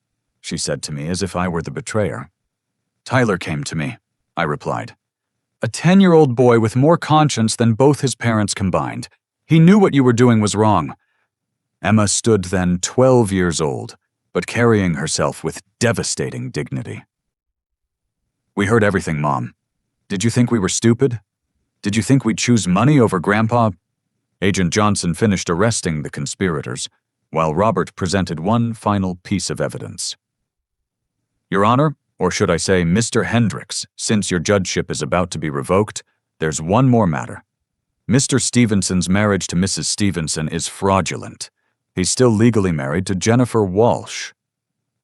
she said to me as if I were the betrayer. Tyler came to me, I replied. A 10-year-old boy with more conscience than both his parents combined. He knew what you were doing was wrong. Emma stood then 12 years old, but carrying herself with devastating dignity. We heard everything, Mom. Did you think we were stupid? Did you think we'd choose money over Grandpa? Agent Johnson finished arresting the conspirators, while Robert presented one final piece of evidence. Your Honor, or should I say Mr. Hendricks, since your judgeship is about to be revoked, there's one more matter. Mr. Stevenson's marriage to Mrs. Stevenson is fraudulent. He's still legally married to Jennifer Walsh.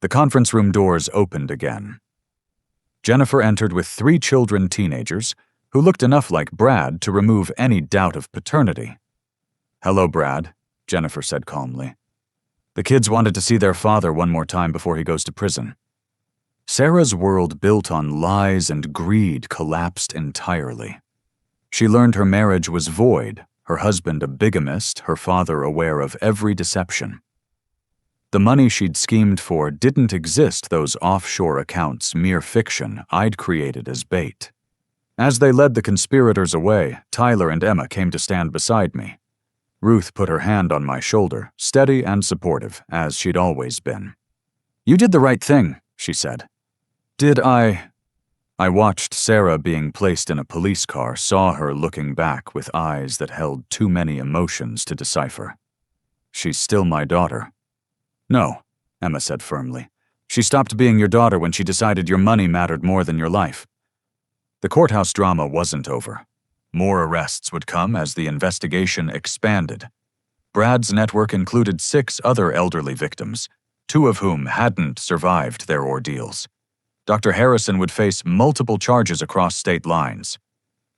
The conference room doors opened again. Jennifer entered with 3 children teenagers who looked enough like Brad to remove any doubt of paternity. Hello, Brad, Jennifer said calmly. The kids wanted to see their father one more time before he goes to prison. Sarah's world built on lies and greed collapsed entirely. She learned her marriage was void, her husband a bigamist, her father aware of every deception. The money she'd schemed for didn't exist, those offshore accounts, mere fiction I'd created as bait. As they led the conspirators away, Tyler and Emma came to stand beside me. Ruth put her hand on my shoulder, steady and supportive, as she'd always been. You did the right thing, she said. Did I watched Sarah being placed in a police car, saw her looking back with eyes that held too many emotions to decipher. She's still my daughter. No, Emma said firmly. She stopped being your daughter when she decided your money mattered more than your life. The courthouse drama wasn't over. More arrests would come as the investigation expanded. Brad's network included 6 other elderly victims, 2 of whom hadn't survived their ordeals. Dr. Harrison would face multiple charges across state lines.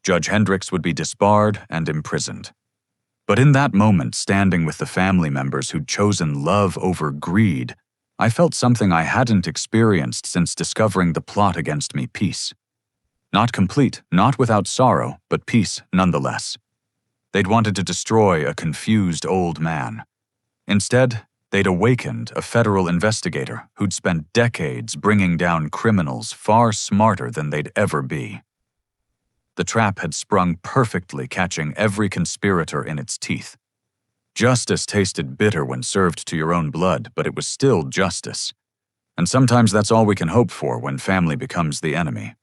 Judge Hendricks would be disbarred and imprisoned. But in that moment, standing with the family members who'd chosen love over greed, I felt something I hadn't experienced since discovering the plot against me, peace. Not complete, not without sorrow, but peace nonetheless. They'd wanted to destroy a confused old man. Instead, they'd awakened a federal investigator who'd spent decades bringing down criminals far smarter than they'd ever be. The trap had sprung perfectly, catching every conspirator in its teeth. Justice tasted bitter when served to your own blood, but it was still justice. And sometimes that's all we can hope for when family becomes the enemy.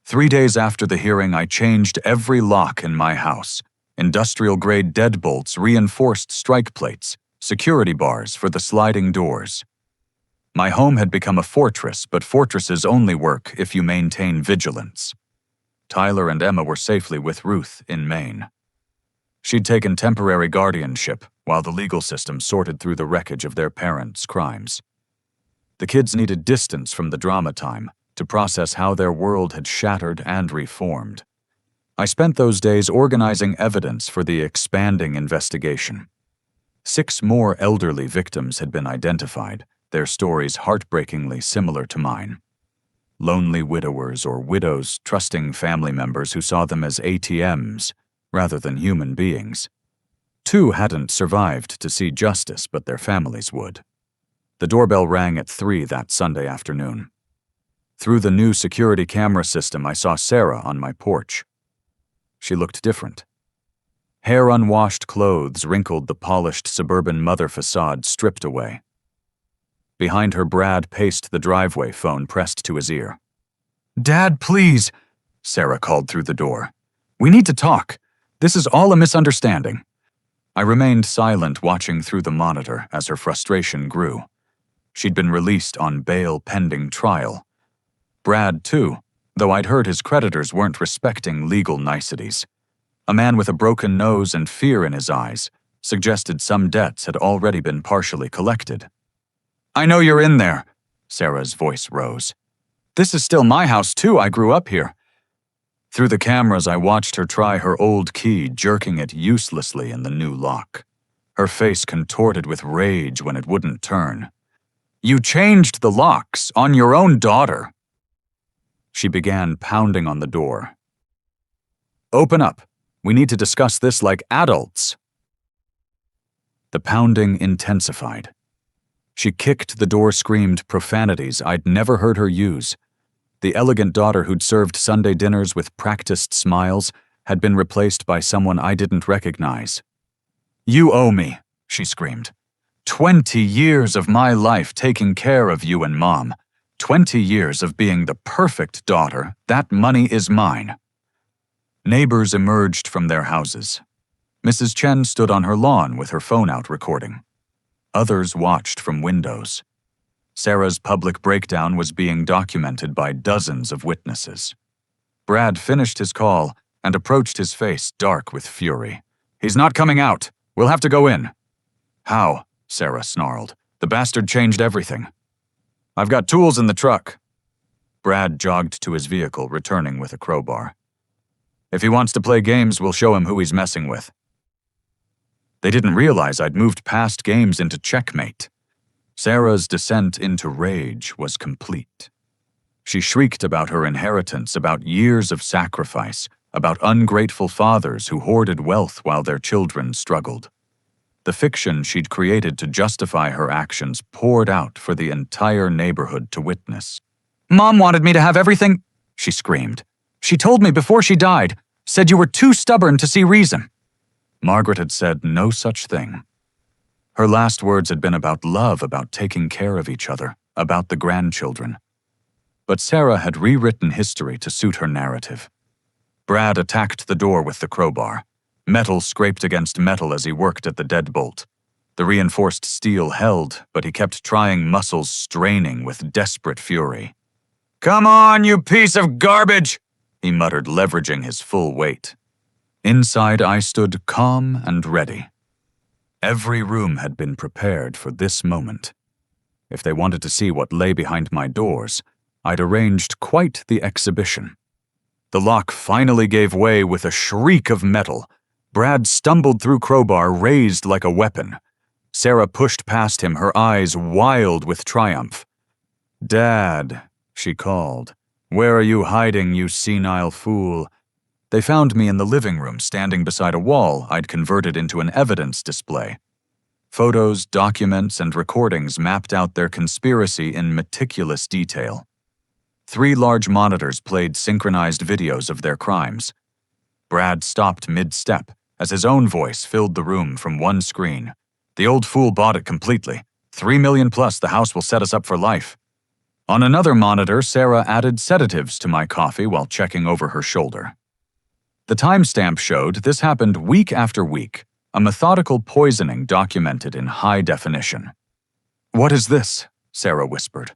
3 days after the hearing, I changed every lock in my house. Industrial-grade deadbolts, reinforced strike plates, security bars for the sliding doors. My home had become a fortress, but fortresses only work if you maintain vigilance. Tyler and Emma were safely with Ruth in Maine. She'd taken temporary guardianship while the legal system sorted through the wreckage of their parents' crimes. The kids needed distance from the drama time to process how their world had shattered and reformed. I spent those days organizing evidence for the expanding investigation. 6 more elderly victims had been identified, their stories heartbreakingly similar to mine. Lonely widowers or widows trusting family members who saw them as ATMs rather than human beings. 2 hadn't survived to see justice, but their families would. The doorbell rang at 3 that Sunday afternoon. Through the new security camera system, I saw Sarah on my porch. She looked different. Hair unwashed, clothes wrinkled, the polished suburban mother facade stripped away. Behind her, Brad paced the driveway, phone pressed to his ear. "Dad, please," Sarah called through the door. "We need to talk. This is all a misunderstanding. I remained silent, watching through the monitor as her frustration grew. She'd been released on bail pending trial. Brad, too, though I'd heard his creditors weren't respecting legal niceties. A man with a broken nose and fear in his eyes suggested some debts had already been partially collected. "I know you're in there," Sarah's voice rose. "This is still my house, too. I grew up here." Through the cameras, I watched her try her old key, jerking it uselessly in the new lock. Her face contorted with rage when it wouldn't turn. "You changed the locks on your own daughter." She began pounding on the door. "Open up. We need to discuss this like adults." The pounding intensified. She kicked the door, screamed profanities I'd never heard her use. The elegant daughter who'd served Sunday dinners with practiced smiles had been replaced by someone I didn't recognize. "You owe me," she screamed. 20 years of my life taking care of you and Mom. 20 years of being the perfect daughter. That money is mine." Neighbors emerged from their houses. Mrs. Chen stood on her lawn with her phone out recording. Others watched from windows. Sarah's public breakdown was being documented by dozens of witnesses. Brad finished his call and approached his face dark with fury. "He's not coming out. We'll have to go in." "How?" Sarah snarled. "The bastard changed everything." "I've got tools in the truck." Brad jogged to his vehicle, returning with a crowbar. "If he wants to play games, we'll show him who he's messing with." They didn't realize I'd moved past games into checkmate. Sarah's descent into rage was complete. She shrieked about her inheritance, about years of sacrifice, about ungrateful fathers who hoarded wealth while their children struggled. The fiction she'd created to justify her actions poured out for the entire neighborhood to witness. "Mom wanted me to have everything," she screamed. "She told me before she died, said you were too stubborn to see reason." Margaret had said no such thing. Her last words had been about love, about taking care of each other, about the grandchildren. But Sarah had rewritten history to suit her narrative. Brad attacked the door with the crowbar. Metal scraped against metal as he worked at the deadbolt. The reinforced steel held, but he kept trying, muscles straining with desperate fury. "Come on, you piece of garbage!" he muttered, leveraging his full weight. Inside, I stood calm and ready. Every room had been prepared for this moment. If they wanted to see what lay behind my doors, I'd arranged quite the exhibition. The lock finally gave way with a shriek of metal. Brad stumbled through crowbar, raised like a weapon. Sarah pushed past him, her eyes wild with triumph. "Dad," she called. "Where are you hiding, you senile fool?" They found me in the living room, standing beside a wall I'd converted into an evidence display. Photos, documents, and recordings mapped out their conspiracy in meticulous detail. 3 large monitors played synchronized videos of their crimes. Brad stopped mid-step as his own voice filled the room from one screen. "The old fool bought it completely. 3 million plus, the house will set us up for life." On another monitor, Sarah added sedatives to my coffee while checking over her shoulder. The timestamp showed this happened week after week, a methodical poisoning documented in high definition. "What is this?" Sarah whispered.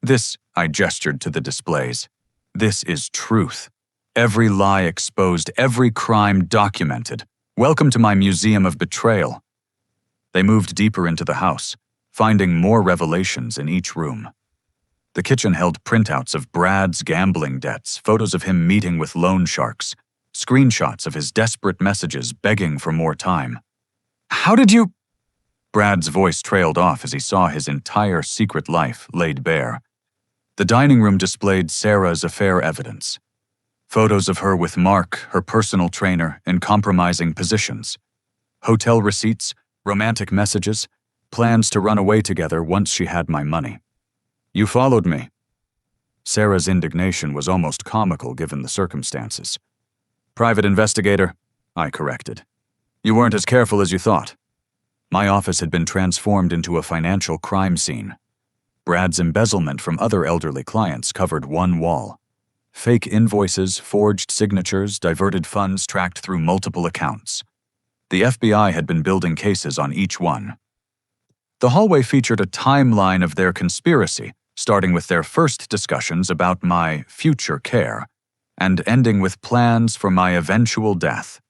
"This," I gestured to the displays. "This is truth. Every lie exposed, every crime documented. Welcome to my museum of betrayal." They moved deeper into the house, finding more revelations in each room. The kitchen held printouts of Brad's gambling debts, photos of him meeting with loan sharks, screenshots of his desperate messages begging for more time. "How did you—" Brad's voice trailed off as he saw his entire secret life laid bare. The dining room displayed Sarah's affair evidence. Photos of her with Mark, her personal trainer, in compromising positions. Hotel receipts, romantic messages, plans to run away together once she had my money. "You followed me." Sarah's indignation was almost comical given the circumstances. "Private investigator," I corrected. "You weren't as careful as you thought." My office had been transformed into a financial crime scene. Brad's embezzlement from other elderly clients covered one wall. Fake invoices, forged signatures, diverted funds tracked through multiple accounts. The FBI had been building cases on each one. The hallway featured a timeline of their conspiracy, starting with their first discussions about my future care, and ending with plans for my eventual death.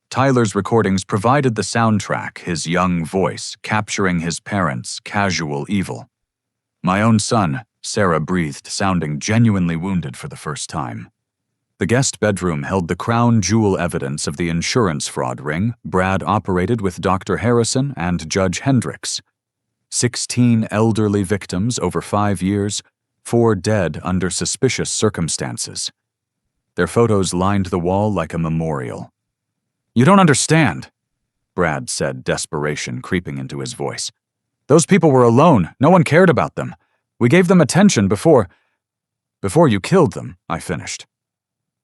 Tyler's recordings provided the soundtrack, his young voice capturing his parents' casual evil. My own son, Sarah breathed, sounding genuinely wounded for the first time. The guest bedroom held the crown jewel evidence of the insurance fraud ring Brad operated with Dr. Harrison and Judge Hendricks. 16 elderly victims over 5 years, 4 dead under suspicious circumstances. Their photos lined the wall like a memorial. "You don't understand," Brad said, desperation creeping into his voice. "Those people were alone. No one cared about them. We gave them attention before you killed them," I finished.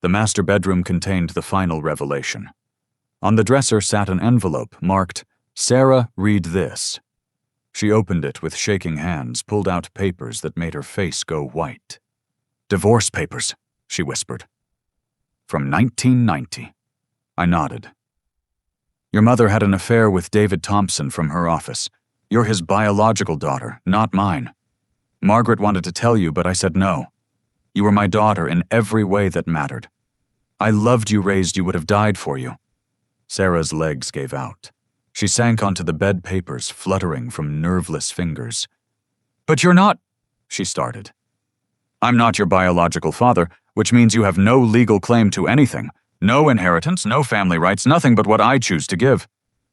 The master bedroom contained the final revelation. On the dresser sat an envelope marked, "Sarah, read this." She opened it with shaking hands, pulled out papers that made her face go white. "Divorce papers," she whispered. "From 1990. I nodded. "Your mother had an affair with David Thompson from her office. You're his biological daughter, not mine. Margaret wanted to tell you, but I said no. You were my daughter in every way that mattered. I loved you, raised you, would have died for you." Sarah's legs gave out. She sank onto the bed papers, fluttering from nerveless fingers. "But you're not," she started. "I'm not your biological father, which means you have no legal claim to anything. No inheritance, no family rights, nothing but what I choose to give.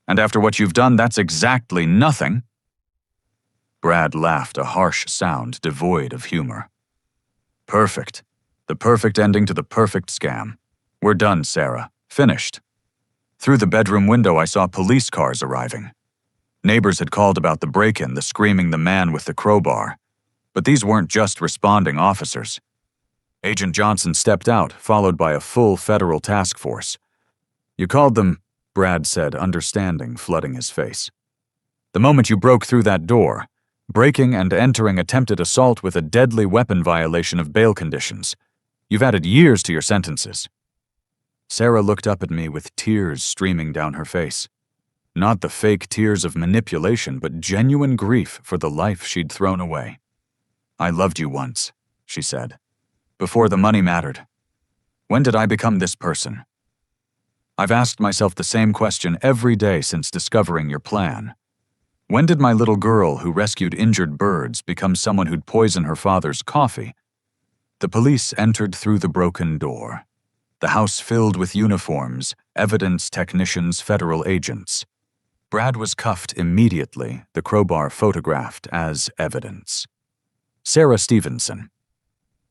And after what you've done, that's exactly nothing." Brad laughed, a harsh sound devoid of humor. "Perfect. The perfect ending to the perfect scam. We're done, Sarah. Finished." Through the bedroom window, I saw police cars arriving. Neighbors had called about the break-in, the screaming the man with the crowbar. But these weren't just responding officers. Agent Johnson stepped out, followed by a full federal task force. "You called them," Brad said, understanding flooding his face. "The moment you broke through that door, breaking and entering attempted assault with a deadly weapon violation of bail conditions. You've added years to your sentences." Sarah looked up at me with tears streaming down her face. Not the fake tears of manipulation, but genuine grief for the life she'd thrown away. "I loved you once," she said. "Before the money mattered. When did I become this person?" "I've asked myself the same question every day since discovering your plan. When did my little girl who rescued injured birds become someone who'd poison her father's coffee?" The police entered through the broken door. The house filled with uniforms, evidence technicians, federal agents. Brad was cuffed immediately, the crowbar photographed as evidence. "Sarah Stevenson."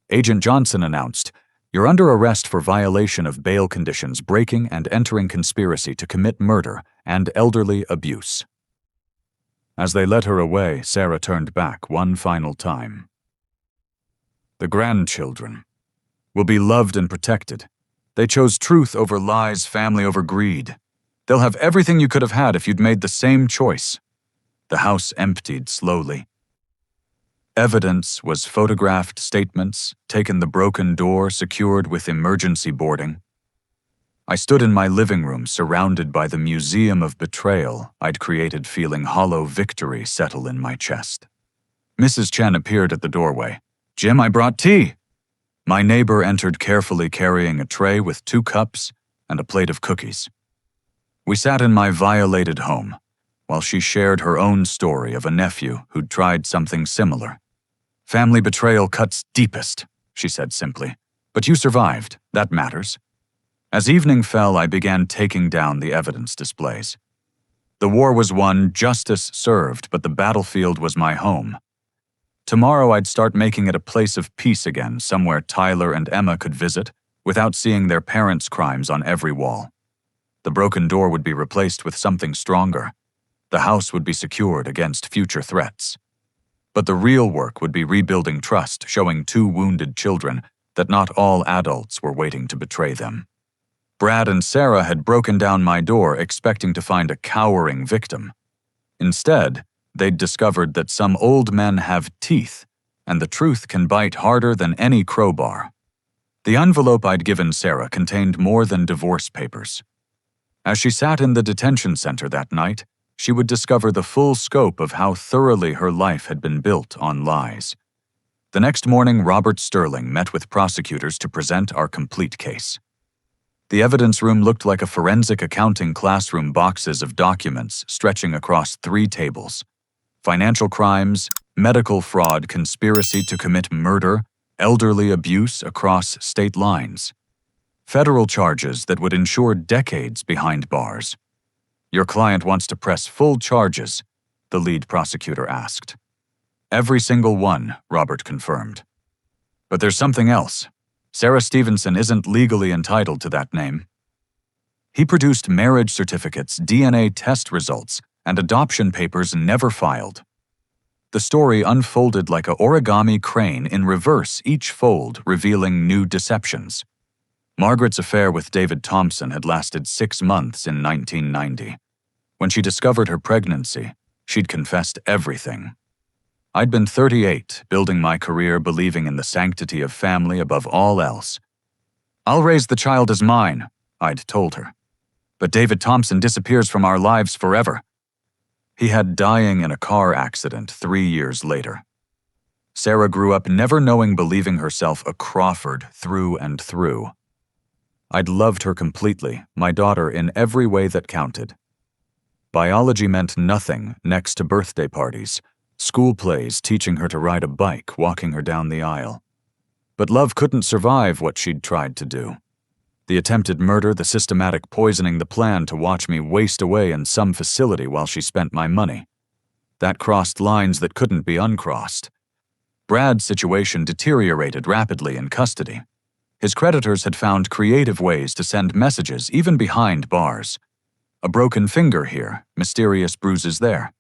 Agent Johnson announced, "You're under arrest for violation of bail conditions, breaking and entering conspiracy to commit murder, and elderly abuse." As they led her away, Sarah turned back one final time. "The grandchildren will be loved and protected. They chose truth over lies, family over greed. They'll have everything you could have had if you'd made the same choice." The house emptied slowly. Evidence was photographed statements, taken the broken door, secured with emergency boarding. I stood in my living room, surrounded by the museum of betrayal I'd created, feeling hollow victory settle in my chest. Mrs. Chen appeared at the doorway. "Jim, I brought tea." My neighbor entered carefully, carrying a tray with 2 cups and a plate of cookies. We sat in my violated home, while she shared her own story of a nephew who'd tried something similar. "Family betrayal cuts deepest," she said simply. "But you survived. That matters." As evening fell, I began taking down the evidence displays. The war was won, justice served, but the battlefield was my home. Tomorrow I'd start making it a place of peace again, somewhere Tyler and Emma could visit, without seeing their parents' crimes on every wall. The broken door would be replaced with something stronger. The house would be secured against future threats. But the real work would be rebuilding trust, showing 2 wounded children that not all adults were waiting to betray them. Brad and Sarah had broken down my door expecting to find a cowering victim. Instead, they'd discovered that some old men have teeth, and the truth can bite harder than any crowbar. The envelope I'd given Sarah contained more than divorce papers. As she sat in the detention center that night, she would discover the full scope of how thoroughly her life had been built on lies. The next morning, Robert Sterling met with prosecutors to present our complete case. The evidence room looked like a forensic accounting classroom, boxes of documents stretching across 3 tables. Financial crimes, medical fraud, conspiracy to commit murder, elderly abuse across state lines. Federal charges that would ensure decades behind bars. "Your client wants to press full charges?" the lead prosecutor asked. "Every single one," Robert confirmed. "But there's something else. Sarah Stevenson isn't legally entitled to that name." He produced marriage certificates, DNA test results, and adoption papers never filed. The story unfolded like a origami crane in reverse, each fold revealing new deceptions. Margaret's affair with David Thompson had lasted 6 months in 1990. When she discovered her pregnancy, she'd confessed everything. I'd been 38, building my career believing in the sanctity of family above all else. "I'll raise the child as mine," I'd told her. "But David Thompson disappears from our lives forever." He had dying in a car accident 3 years later. Sarah grew up never knowing, believing herself a Crawford through and through. I'd loved her completely, my daughter, in every way that counted. Biology meant nothing next to birthday parties, school plays teaching her to ride a bike, walking her down the aisle. But love couldn't survive what she'd tried to do. The attempted murder, the systematic poisoning, the plan to watch me waste away in some facility while she spent my money. That crossed lines that couldn't be uncrossed. Brad's situation deteriorated rapidly in custody. His creditors had found creative ways to send messages even behind bars. A broken finger here, mysterious bruises there.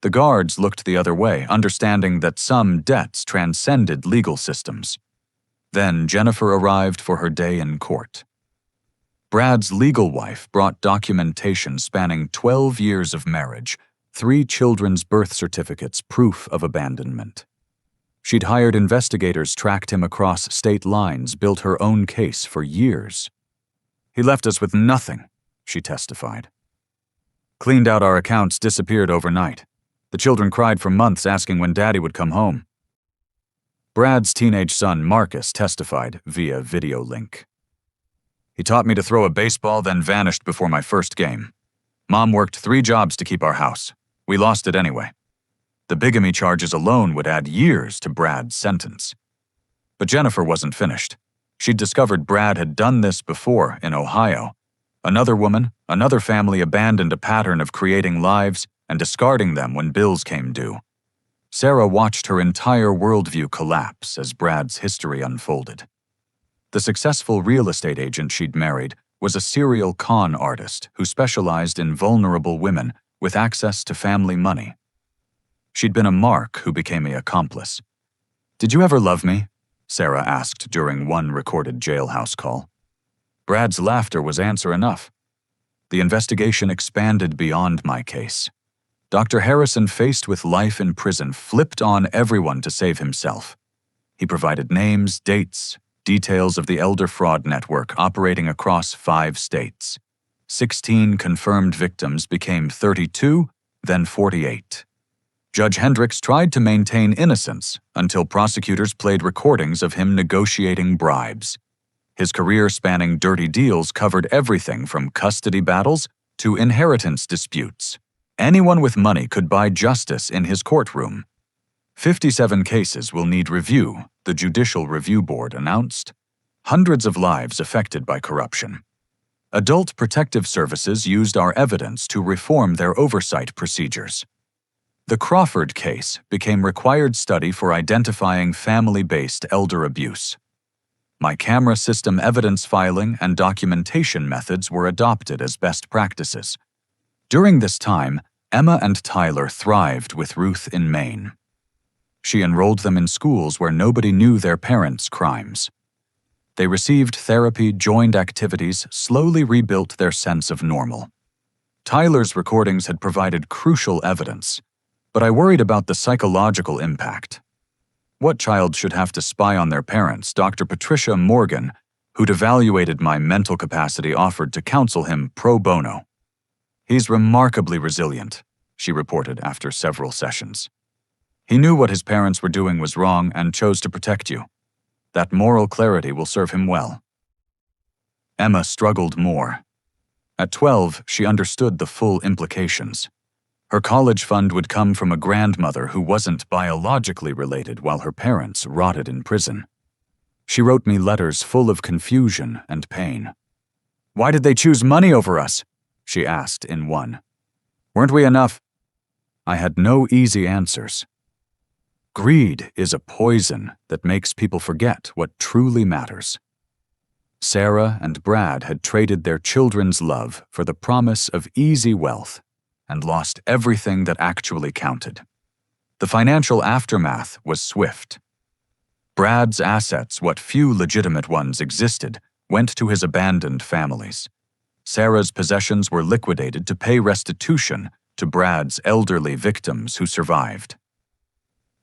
The guards looked the other way, understanding that some debts transcended legal systems. Then Jennifer arrived for her day in court. Brad's legal wife brought documentation spanning 12 years of marriage, 3 children's birth certificates, proof of abandonment. She'd hired investigators, tracked him across state lines, built her own case for years. "He left us with nothing," she testified. "Cleaned out our accounts, disappeared overnight. The children cried for months asking when Daddy would come home." Brad's teenage son, Marcus, testified via video link. "He taught me to throw a baseball, then vanished before my first game. Mom worked 3 jobs to keep our house. We lost it anyway. The bigamy charges alone would add years to Brad's sentence." But Jennifer wasn't finished. She'd discovered Brad had done this before in Ohio. Another woman, another family abandoned a pattern of creating lives and discarding them when bills came due. Sarah watched her entire worldview collapse as Brad's history unfolded. The successful real estate agent she'd married was a serial con artist who specialized in vulnerable women with access to family money. She'd been a mark who became an accomplice. "Did you ever love me?" Sarah asked during one recorded jailhouse call. Brad's laughter was answer enough. The investigation expanded beyond my case. Dr. Harrison, faced with life in prison, flipped on everyone to save himself. He provided names, dates, details of the elder fraud network operating across 5 states. 16 confirmed victims became 32, then 48. Judge Hendricks tried to maintain innocence until prosecutors played recordings of him negotiating bribes. His career spanning dirty deals covered everything from custody battles to inheritance disputes. Anyone with money could buy justice in his courtroom. 57 cases will need review, the Judicial Review Board announced. Hundreds of lives affected by corruption. Adult Protective Services used our evidence to reform their oversight procedures. The Crawford case became required study for identifying family-based elder abuse. My camera system evidence filing and documentation methods were adopted as best practices. During this time, Emma and Tyler thrived with Ruth in Maine. She enrolled them in schools where nobody knew their parents' crimes. They received therapy, joined activities, slowly rebuilt their sense of normal. Tyler's recordings had provided crucial evidence, but I worried about the psychological impact. What child should have to spy on their parents? Dr. Patricia Morgan, who'd evaluated my mental capacity, offered to counsel him pro bono. "He's remarkably resilient," she reported after several sessions. "He knew what his parents were doing was wrong and chose to protect you. That moral clarity will serve him well." Emma struggled more. At 12, she understood the full implications. Her college fund would come from a grandmother who wasn't biologically related while her parents rotted in prison. She wrote me letters full of confusion and pain. "Why did they choose money over us?" she asked in one. "Weren't we enough?" I had no easy answers. Greed is a poison that makes people forget what truly matters. Sarah and Brad had traded their children's love for the promise of easy wealth and lost everything that actually counted. The financial aftermath was swift. Brad's assets, what few legitimate ones existed, went to his abandoned families. Sarah's possessions were liquidated to pay restitution to Brad's elderly victims who survived.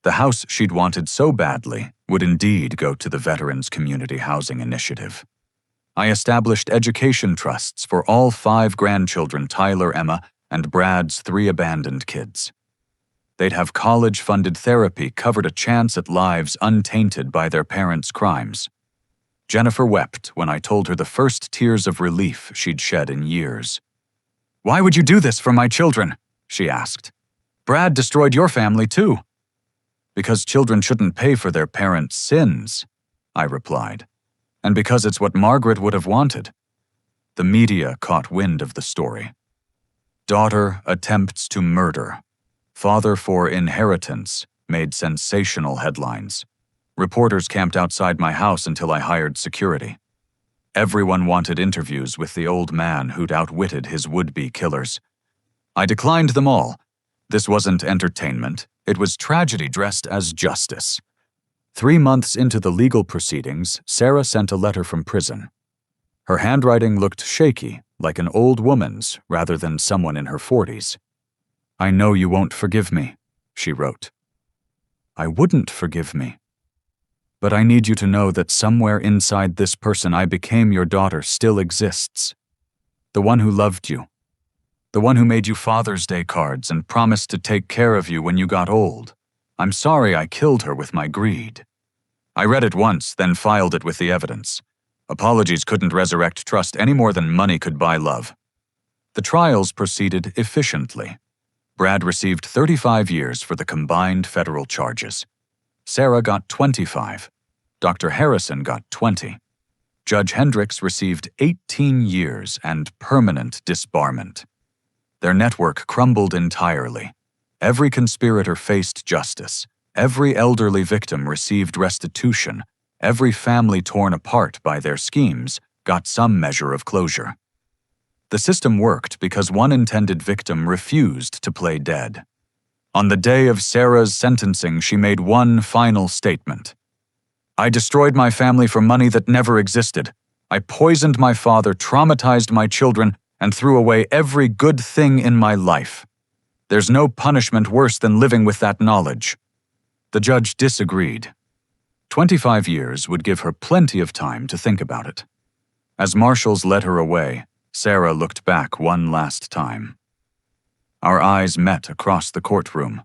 The house she'd wanted so badly would indeed go to the Veterans Community Housing Initiative. I established education trusts for all 5 grandchildren, Tyler, Emma, and Brad's 3 abandoned kids. They'd have college-funded therapy, covered a chance at lives untainted by their parents' crimes. Jennifer wept when I told her the first tears of relief she'd shed in years. "Why would you do this for my children?" she asked. "Brad destroyed your family too." "Because children shouldn't pay for their parents' sins," I replied. "And because it's what Margaret would have wanted." The media caught wind of the story. "Daughter attempts to murder. Father for inheritance" made sensational headlines. Reporters camped outside my house until I hired security. Everyone wanted interviews with the old man who'd outwitted his would-be killers. I declined them all. This wasn't entertainment. It was tragedy dressed as justice. 3 months into the legal proceedings, Sarah sent a letter from prison. Her handwriting looked shaky, like an old woman's rather than someone in her 40s. "I know you won't forgive me," she wrote. I wouldn't forgive me. But I need you to know that somewhere inside this person I became your daughter still exists. The one who loved you. The one who made you Father's Day cards and promised to take care of you when you got old. I'm sorry I killed her with my greed. I read it once, then filed it with the evidence. Apologies couldn't resurrect trust any more than money could buy love. The trials proceeded efficiently. Brad received 35 years for the combined federal charges. Sarah got 25. Dr. Harrison got 20. Judge Hendricks received 18 years and permanent disbarment. Their network crumbled entirely. Every conspirator faced justice. Every elderly victim received restitution. Every family torn apart by their schemes got some measure of closure. The system worked because one intended victim refused to play dead. On the day of Sarah's sentencing, she made one final statement. "I destroyed my family for money that never existed. I poisoned my father, traumatized my children, and threw away every good thing in my life. There's no punishment worse than living with that knowledge." The judge disagreed. 25 years would give her plenty of time to think about it. As marshals led her away, Sarah looked back one last time. Our eyes met across the courtroom.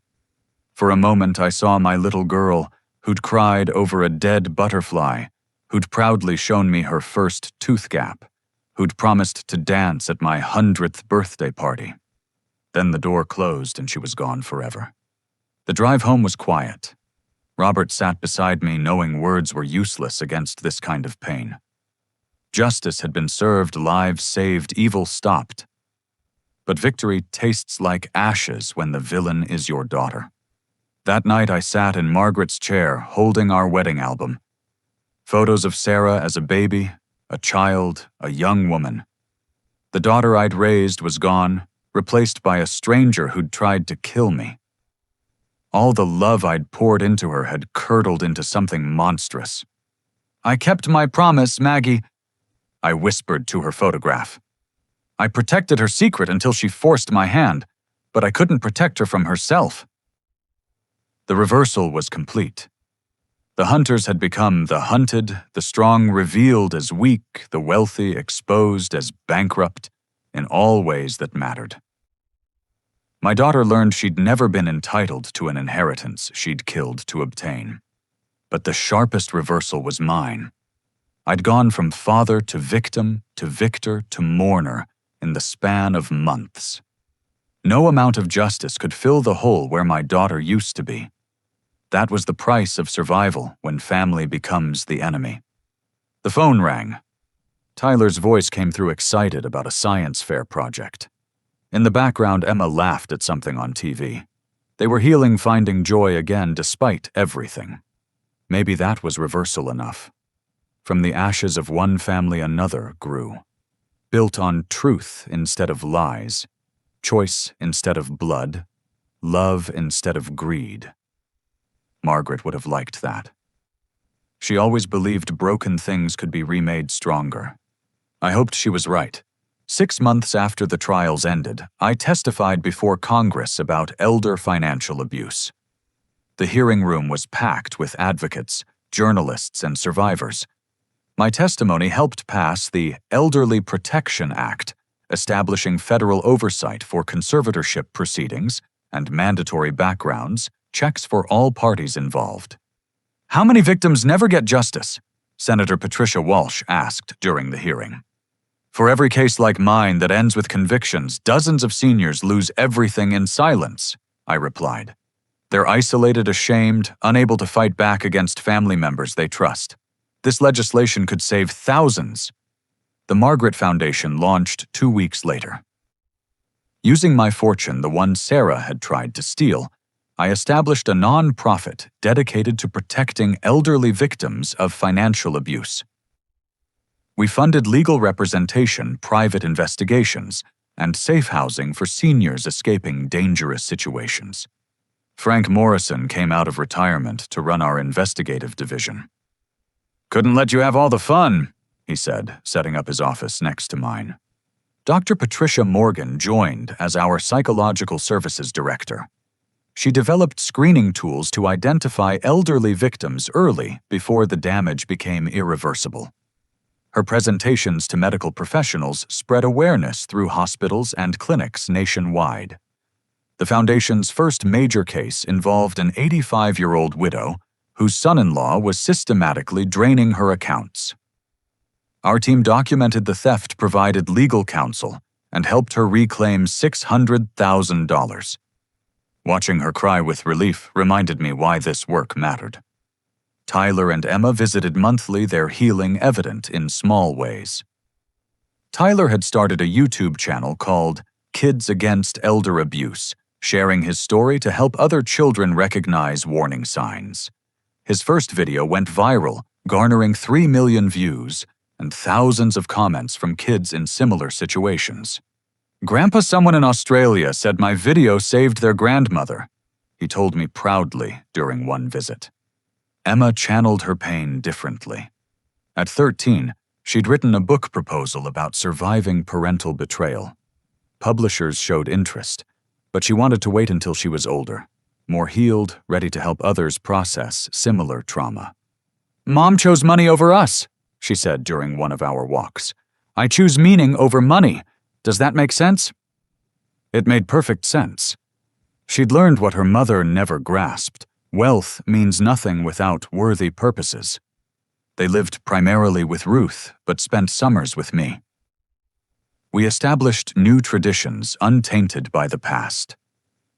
For a moment I saw my little girl, who'd cried over a dead butterfly, who'd proudly shown me her first tooth gap, who'd promised to dance at my 100th birthday party. Then the door closed and she was gone forever. The drive home was quiet. Robert sat beside me, knowing words were useless against this kind of pain. Justice had been served, lives saved, evil stopped. But victory tastes like ashes when the villain is your daughter. That night I sat in Margaret's chair, holding our wedding album. Photos of Sarah as a baby, a child, a young woman. The daughter I'd raised was gone, replaced by a stranger who'd tried to kill me. All the love I'd poured into her had curdled into something monstrous. "I kept my promise, Maggie," I whispered to her photograph. I protected her secret until she forced my hand, but I couldn't protect her from herself. The reversal was complete. The hunters had become the hunted, the strong revealed as weak, the wealthy exposed as bankrupt, in all ways that mattered. My daughter learned she'd never been entitled to an inheritance she'd killed to obtain. But the sharpest reversal was mine. I'd gone from father to victim to victor to mourner in the span of months. No amount of justice could fill the hole where my daughter used to be. That was the price of survival when family becomes the enemy. The phone rang. Tyler's voice came through excited about a science fair project. In the background, Emma laughed at something on TV. They were healing, finding joy again despite everything. Maybe that was reversal enough. From the ashes of one family, another grew. Built on truth instead of lies, choice instead of blood, love instead of greed. Margaret would have liked that. She always believed broken things could be remade stronger. I hoped she was right. 6 months after the trials ended, I testified before Congress about elder financial abuse. The hearing room was packed with advocates, journalists, and survivors. My testimony helped pass the Elderly Protection Act, establishing federal oversight for conservatorship proceedings and mandatory backgrounds checks for all parties involved. How many victims never get justice? Senator Patricia Walsh asked during the hearing. For every case like mine that ends with convictions, dozens of seniors lose everything in silence, I replied. They're isolated, ashamed, unable to fight back against family members they trust. This legislation could save thousands. The Margaret Foundation launched 2 weeks later. Using my fortune, the one Sarah had tried to steal, I established a non-profit dedicated to protecting elderly victims of financial abuse. We funded legal representation, private investigations, and safe housing for seniors escaping dangerous situations. Frank Morrison came out of retirement to run our investigative division. Couldn't let you have all the fun, he said, setting up his office next to mine. Dr. Patricia Morgan joined as our psychological services director. She developed screening tools to identify elderly victims early before the damage became irreversible. Her presentations to medical professionals spread awareness through hospitals and clinics nationwide. The Foundation's first major case involved an 85-year-old widow whose son-in-law was systematically draining her accounts. Our team documented the theft, provided legal counsel, and helped her reclaim $600,000. Watching her cry with relief reminded me why this work mattered. Tyler and Emma visited monthly, their healing evident in small ways. Tyler had started a YouTube channel called Kids Against Elder Abuse, sharing his story to help other children recognize warning signs. His first video went viral, garnering 3 million views and thousands of comments from kids in similar situations. Grandpa, someone in Australia said my video saved their grandmother, he told me proudly during one visit. Emma channeled her pain differently. At 13, she'd written a book proposal about surviving parental betrayal. Publishers showed interest, but she wanted to wait until she was older, more healed, ready to help others process similar trauma. Mom chose money over us, she said during one of our walks. I choose meaning over money. Does that make sense? It made perfect sense. She'd learned what her mother never grasped. Wealth means nothing without worthy purposes. They lived primarily with Ruth, but spent summers with me. We established new traditions untainted by the past.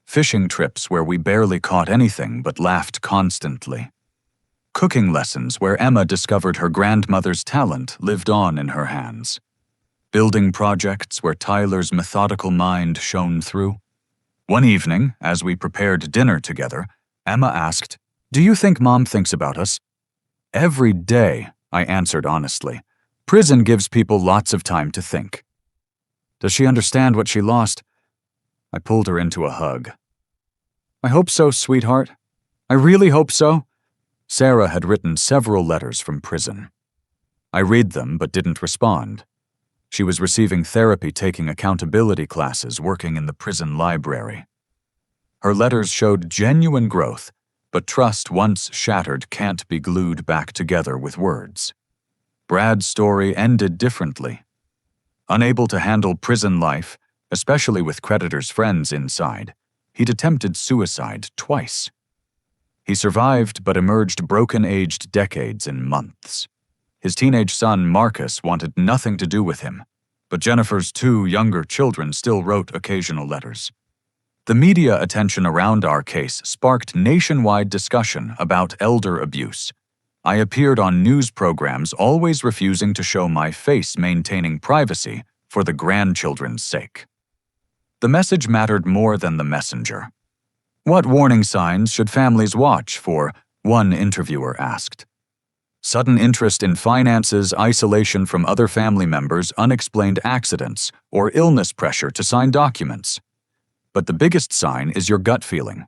Fishing trips where we barely caught anything but laughed constantly. Cooking lessons where Emma discovered her grandmother's talent lived on in her hands. Building projects where Tyler's methodical mind shone through. One evening, as we prepared dinner together, Emma asked, "Do you think Mom thinks about us?" "Every day," I answered honestly. "Prison gives people lots of time to think." "Does she understand what she lost?" I pulled her into a hug. "I hope so, sweetheart. I really hope so." Sarah had written several letters from prison. I read them but didn't respond. She was receiving therapy, taking accountability classes, working in the prison library. Her letters showed genuine growth, But trust once shattered can't be glued back together with words. Brad's story ended differently. Unable to handle prison life, especially with creditors' friends inside, he'd attempted suicide twice. He survived but emerged broken-aged decades in months. His teenage son, Marcus, wanted nothing to do with him, but Jennifer's 2 younger children still wrote occasional letters. The media attention around our case sparked nationwide discussion about elder abuse. I appeared on news programs, always refusing to show my face, maintaining privacy for the grandchildren's sake. The message mattered more than the messenger. What warning signs should families watch for? One interviewer asked. Sudden interest in finances, isolation from other family members, unexplained accidents, or illness pressure to sign documents. But the biggest sign is your gut feeling.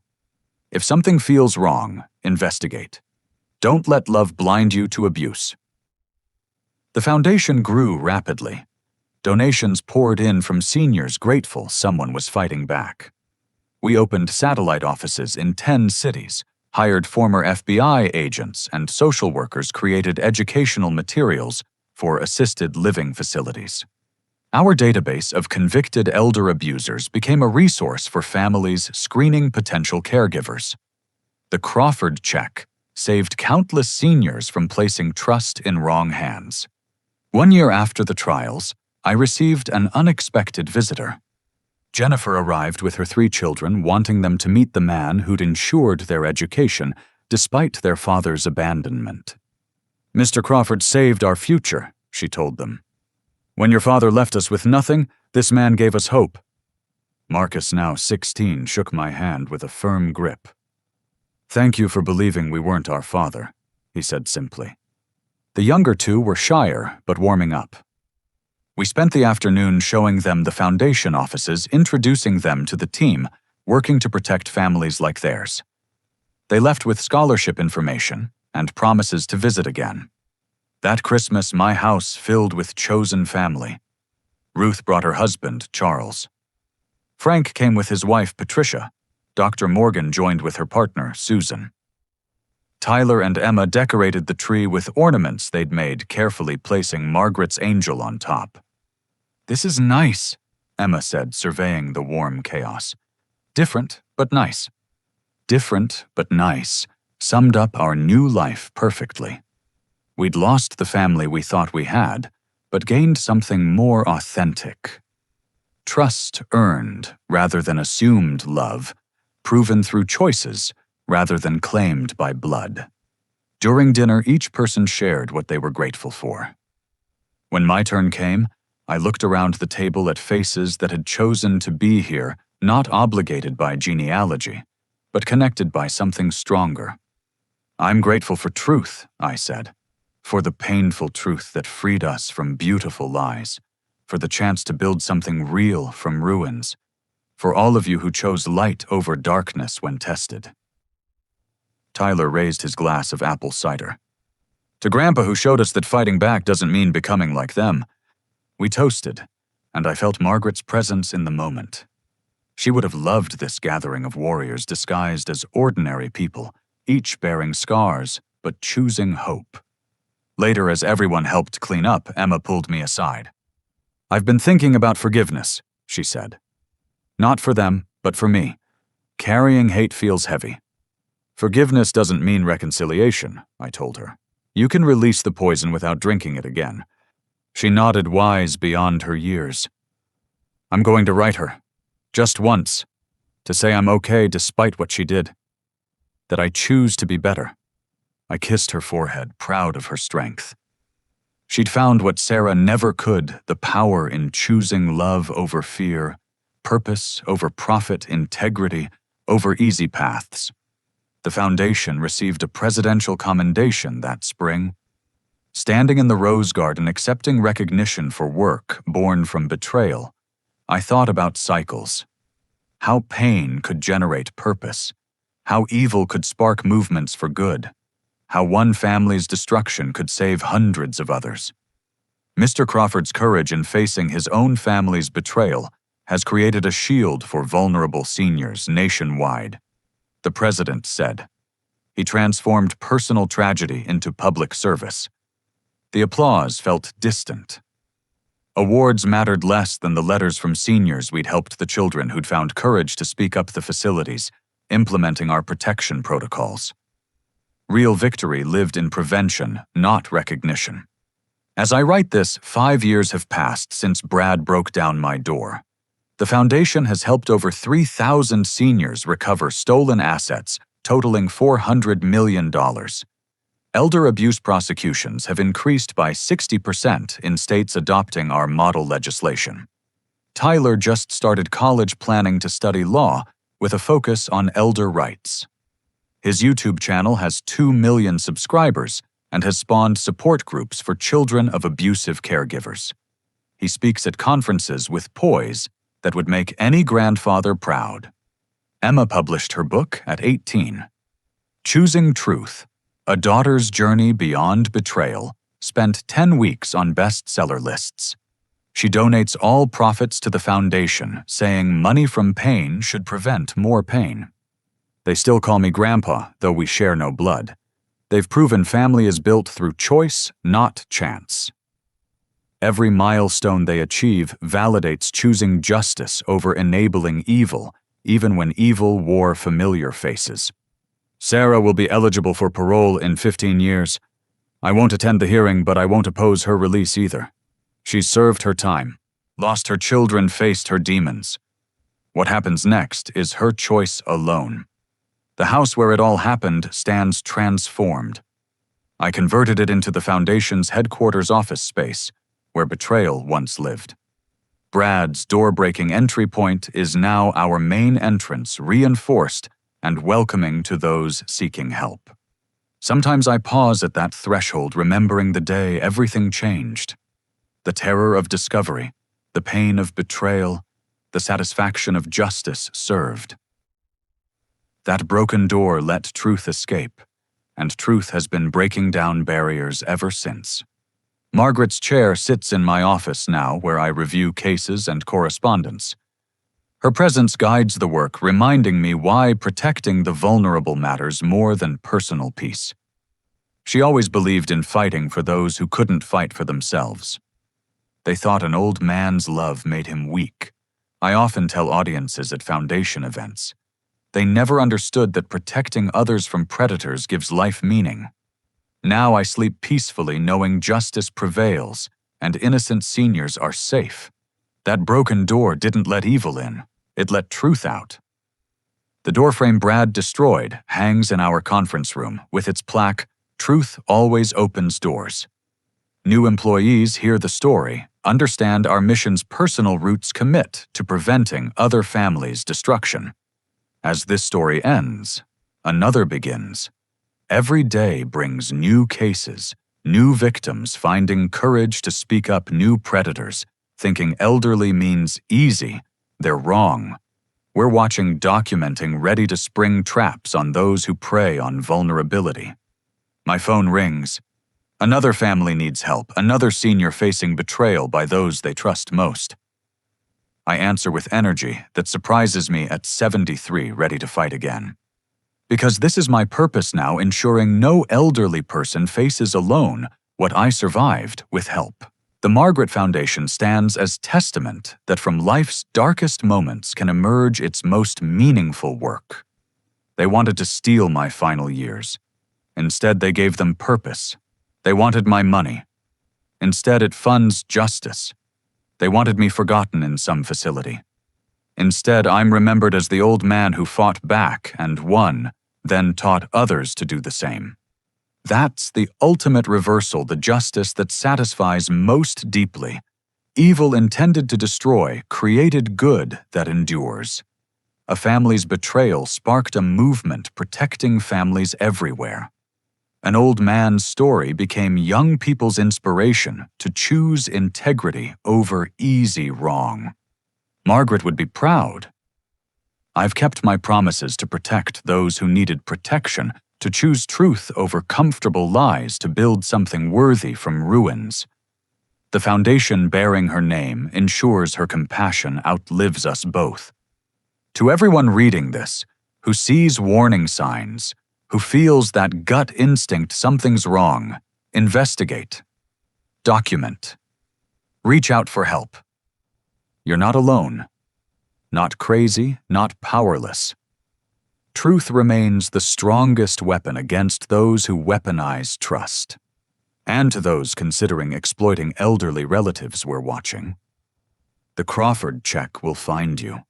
If something feels wrong, investigate. Don't let love blind you to abuse. The foundation grew rapidly. Donations poured in from seniors grateful someone was fighting back. We opened satellite offices in 10 cities, hired former FBI agents, and social workers created educational materials for assisted living facilities. Our database of convicted elder abusers became a resource for families screening potential caregivers. The Crawford check saved countless seniors from placing trust in wrong hands. 1 year after the trials, I received an unexpected visitor. Jennifer arrived with her 3 children, wanting them to meet the man who'd ensured their education despite their father's abandonment. "Mr. Crawford saved our future," she told them. "When your father left us with nothing, this man gave us hope." Marcus, now 16, shook my hand with a firm grip. "Thank you for believing we weren't our father," he said simply. The younger 2 were shyer, but warming up. We spent the afternoon showing them the foundation offices, introducing them to the team, working to protect families like theirs. They left with scholarship information and promises to visit again. That Christmas, my house filled with chosen family. Ruth brought her husband, Charles. Frank came with his wife, Patricia. Dr. Morgan joined with her partner, Susan. Tyler and Emma decorated the tree with ornaments they'd made, carefully placing Margaret's angel on top. "This is nice," Emma said, surveying the warm chaos. "Different, but nice." Different, but nice summed up our new life perfectly. We'd lost the family we thought we had, but gained something more authentic. Trust earned rather than assumed love, proven through choices rather than claimed by blood. During dinner, each person shared what they were grateful for. When my turn came, I looked around the table at faces that had chosen to be here, not obligated by genealogy, but connected by something stronger. "I'm grateful for truth," I said, "for the painful truth that freed us from beautiful lies, for the chance to build something real from ruins, for all of you who chose light over darkness when tested." Tyler raised his glass of apple cider. "To Grandpa, who showed us that fighting back doesn't mean becoming like them." We toasted, and I felt Margaret's presence in the moment. She would have loved this gathering of warriors disguised as ordinary people, each bearing scars, but choosing hope. Later, as everyone helped clean up, Emma pulled me aside. "I've been thinking about forgiveness," she said. "Not for them, but for me. Carrying hate feels heavy." "Forgiveness doesn't mean reconciliation," I told her. "You can release the poison without drinking it again." She nodded, wise beyond her years. "I'm going to write her. Just once. To say I'm okay despite what she did. That I choose to be better." I kissed her forehead, proud of her strength. She'd found what Sarah never could, the power in choosing love over fear, purpose over profit, integrity over easy paths. The foundation received a presidential commendation that spring. Standing in the Rose Garden accepting recognition for work born from betrayal, I thought about cycles. How pain could generate purpose. How evil could spark movements for good. How one family's destruction could save hundreds of others. Mr. Crawford's courage in facing his own family's betrayal has created a shield for vulnerable seniors nationwide. The president said, He transformed personal tragedy into public service. The applause felt distant. Awards mattered less than the letters from seniors we'd helped the children who'd found courage to speak up the facilities, implementing our protection protocols. Real victory lived in prevention, not recognition. As I write this, 5 years have passed since Brad broke down my door. The foundation has helped over 3,000 seniors recover stolen assets, totaling $400 million. Elder abuse prosecutions have increased by 60% in states adopting our model legislation. Tyler just started college planning to study law with a focus on elder rights. His YouTube channel has 2 million subscribers and has spawned support groups for children of abusive caregivers. He speaks at conferences with poise that would make any grandfather proud. Emma published her book at 18. Choosing Truth: A Daughter's Journey Beyond Betrayal spent 10 weeks on bestseller lists. She donates all profits to the foundation, saying money from pain should prevent more pain. They still call me Grandpa, though we share no blood. They've proven family is built through choice, not chance. Every milestone they achieve validates choosing justice over enabling evil, even when evil wore familiar faces. Sarah will be eligible for parole in 15 years. I won't attend the hearing, but I won't oppose her release either. She's served her time, lost her children, faced her demons. What happens next is her choice alone. The house where it all happened stands transformed. I converted it into the foundation's headquarters office space, where betrayal once lived. Brad's door-breaking entry point is now our main entrance, reinforced and welcoming to those seeking help. Sometimes I pause at that threshold, remembering the day everything changed. The terror of discovery, the pain of betrayal, the satisfaction of justice served. That broken door let truth escape, and truth has been breaking down barriers ever since. Margaret's chair sits in my office now, where I review cases and correspondence. Her presence guides the work, reminding me why protecting the vulnerable matters more than personal peace. She always believed in fighting for those who couldn't fight for themselves. They thought an old man's love made him weak. I often tell audiences at foundation events. They never understood that protecting others from predators gives life meaning. Now I sleep peacefully knowing justice prevails and innocent seniors are safe. That broken door didn't let evil in, it let truth out. The doorframe Brad destroyed hangs in our conference room with its plaque, "Truth always opens doors." New employees hear the story, understand our mission's personal roots, commit to preventing other families' destruction. As this story ends, another begins. Every day brings new cases, new victims finding courage to speak up, new predators, thinking elderly means easy. They're wrong. We're watching documenting ready to spring traps on those who prey on vulnerability. My phone rings. Another family needs help, another senior facing betrayal by those they trust most. I answer with energy that surprises me at 73, ready to fight again. Because this is my purpose now, ensuring no elderly person faces alone what I survived with help. The Margaret Foundation stands as testament that from life's darkest moments can emerge its most meaningful work. They wanted to steal my final years. Instead, they gave them purpose. They wanted my money. Instead, it funds justice. They wanted me forgotten in some facility. Instead, I'm remembered as the old man who fought back and won, then taught others to do the same. That's the ultimate reversal, the justice that satisfies most deeply. Evil intended to destroy created good that endures. A family's betrayal sparked a movement protecting families everywhere. An old man's story became young people's inspiration to choose integrity over easy wrong. Margaret would be proud. I've kept my promises to protect those who needed protection, to choose truth over comfortable lies, to build something worthy from ruins. The foundation bearing her name ensures her compassion outlives us both. To everyone reading this, who sees warning signs, who feels that gut instinct something's wrong, investigate. Document. Reach out for help. You're not alone. Not crazy, not powerless. Truth remains the strongest weapon against those who weaponize trust. And to those considering exploiting elderly relatives we're watching. The Crawford check will find you.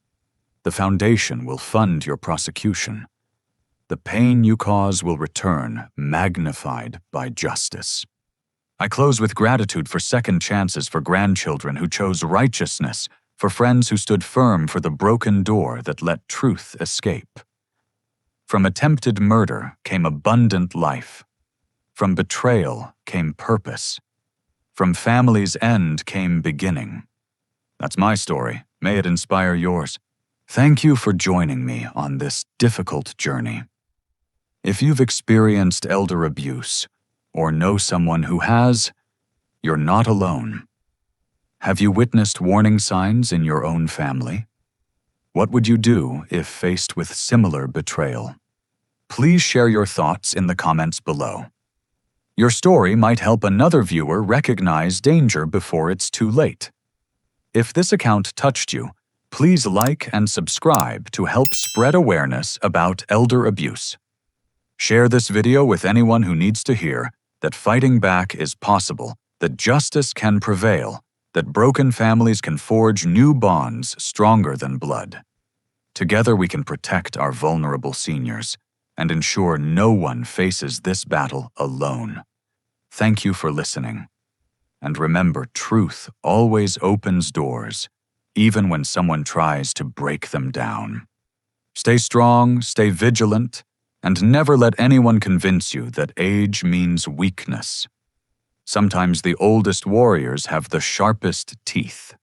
The foundation will fund your prosecution. The pain you cause will return, magnified by justice. I close with gratitude for second chances for grandchildren who chose righteousness, for friends who stood firm for the broken door that let truth escape. From attempted murder came abundant life. From betrayal came purpose. From family's end came beginning. That's my story. May it inspire yours. Thank you for joining me on this difficult journey. If you've experienced elder abuse, or know someone who has, you're not alone. Have you witnessed warning signs in your own family? What would you do if faced with similar betrayal? Please share your thoughts in the comments below. Your story might help another viewer recognize danger before it's too late. If this account touched you, please like and subscribe to help spread awareness about elder abuse. Share this video with anyone who needs to hear that fighting back is possible, that justice can prevail, that broken families can forge new bonds stronger than blood. Together we can protect our vulnerable seniors and ensure no one faces this battle alone. Thank you for listening. And remember, truth always opens doors, even when someone tries to break them down. Stay strong, stay vigilant, and never let anyone convince you that age means weakness. Sometimes the oldest warriors have the sharpest teeth.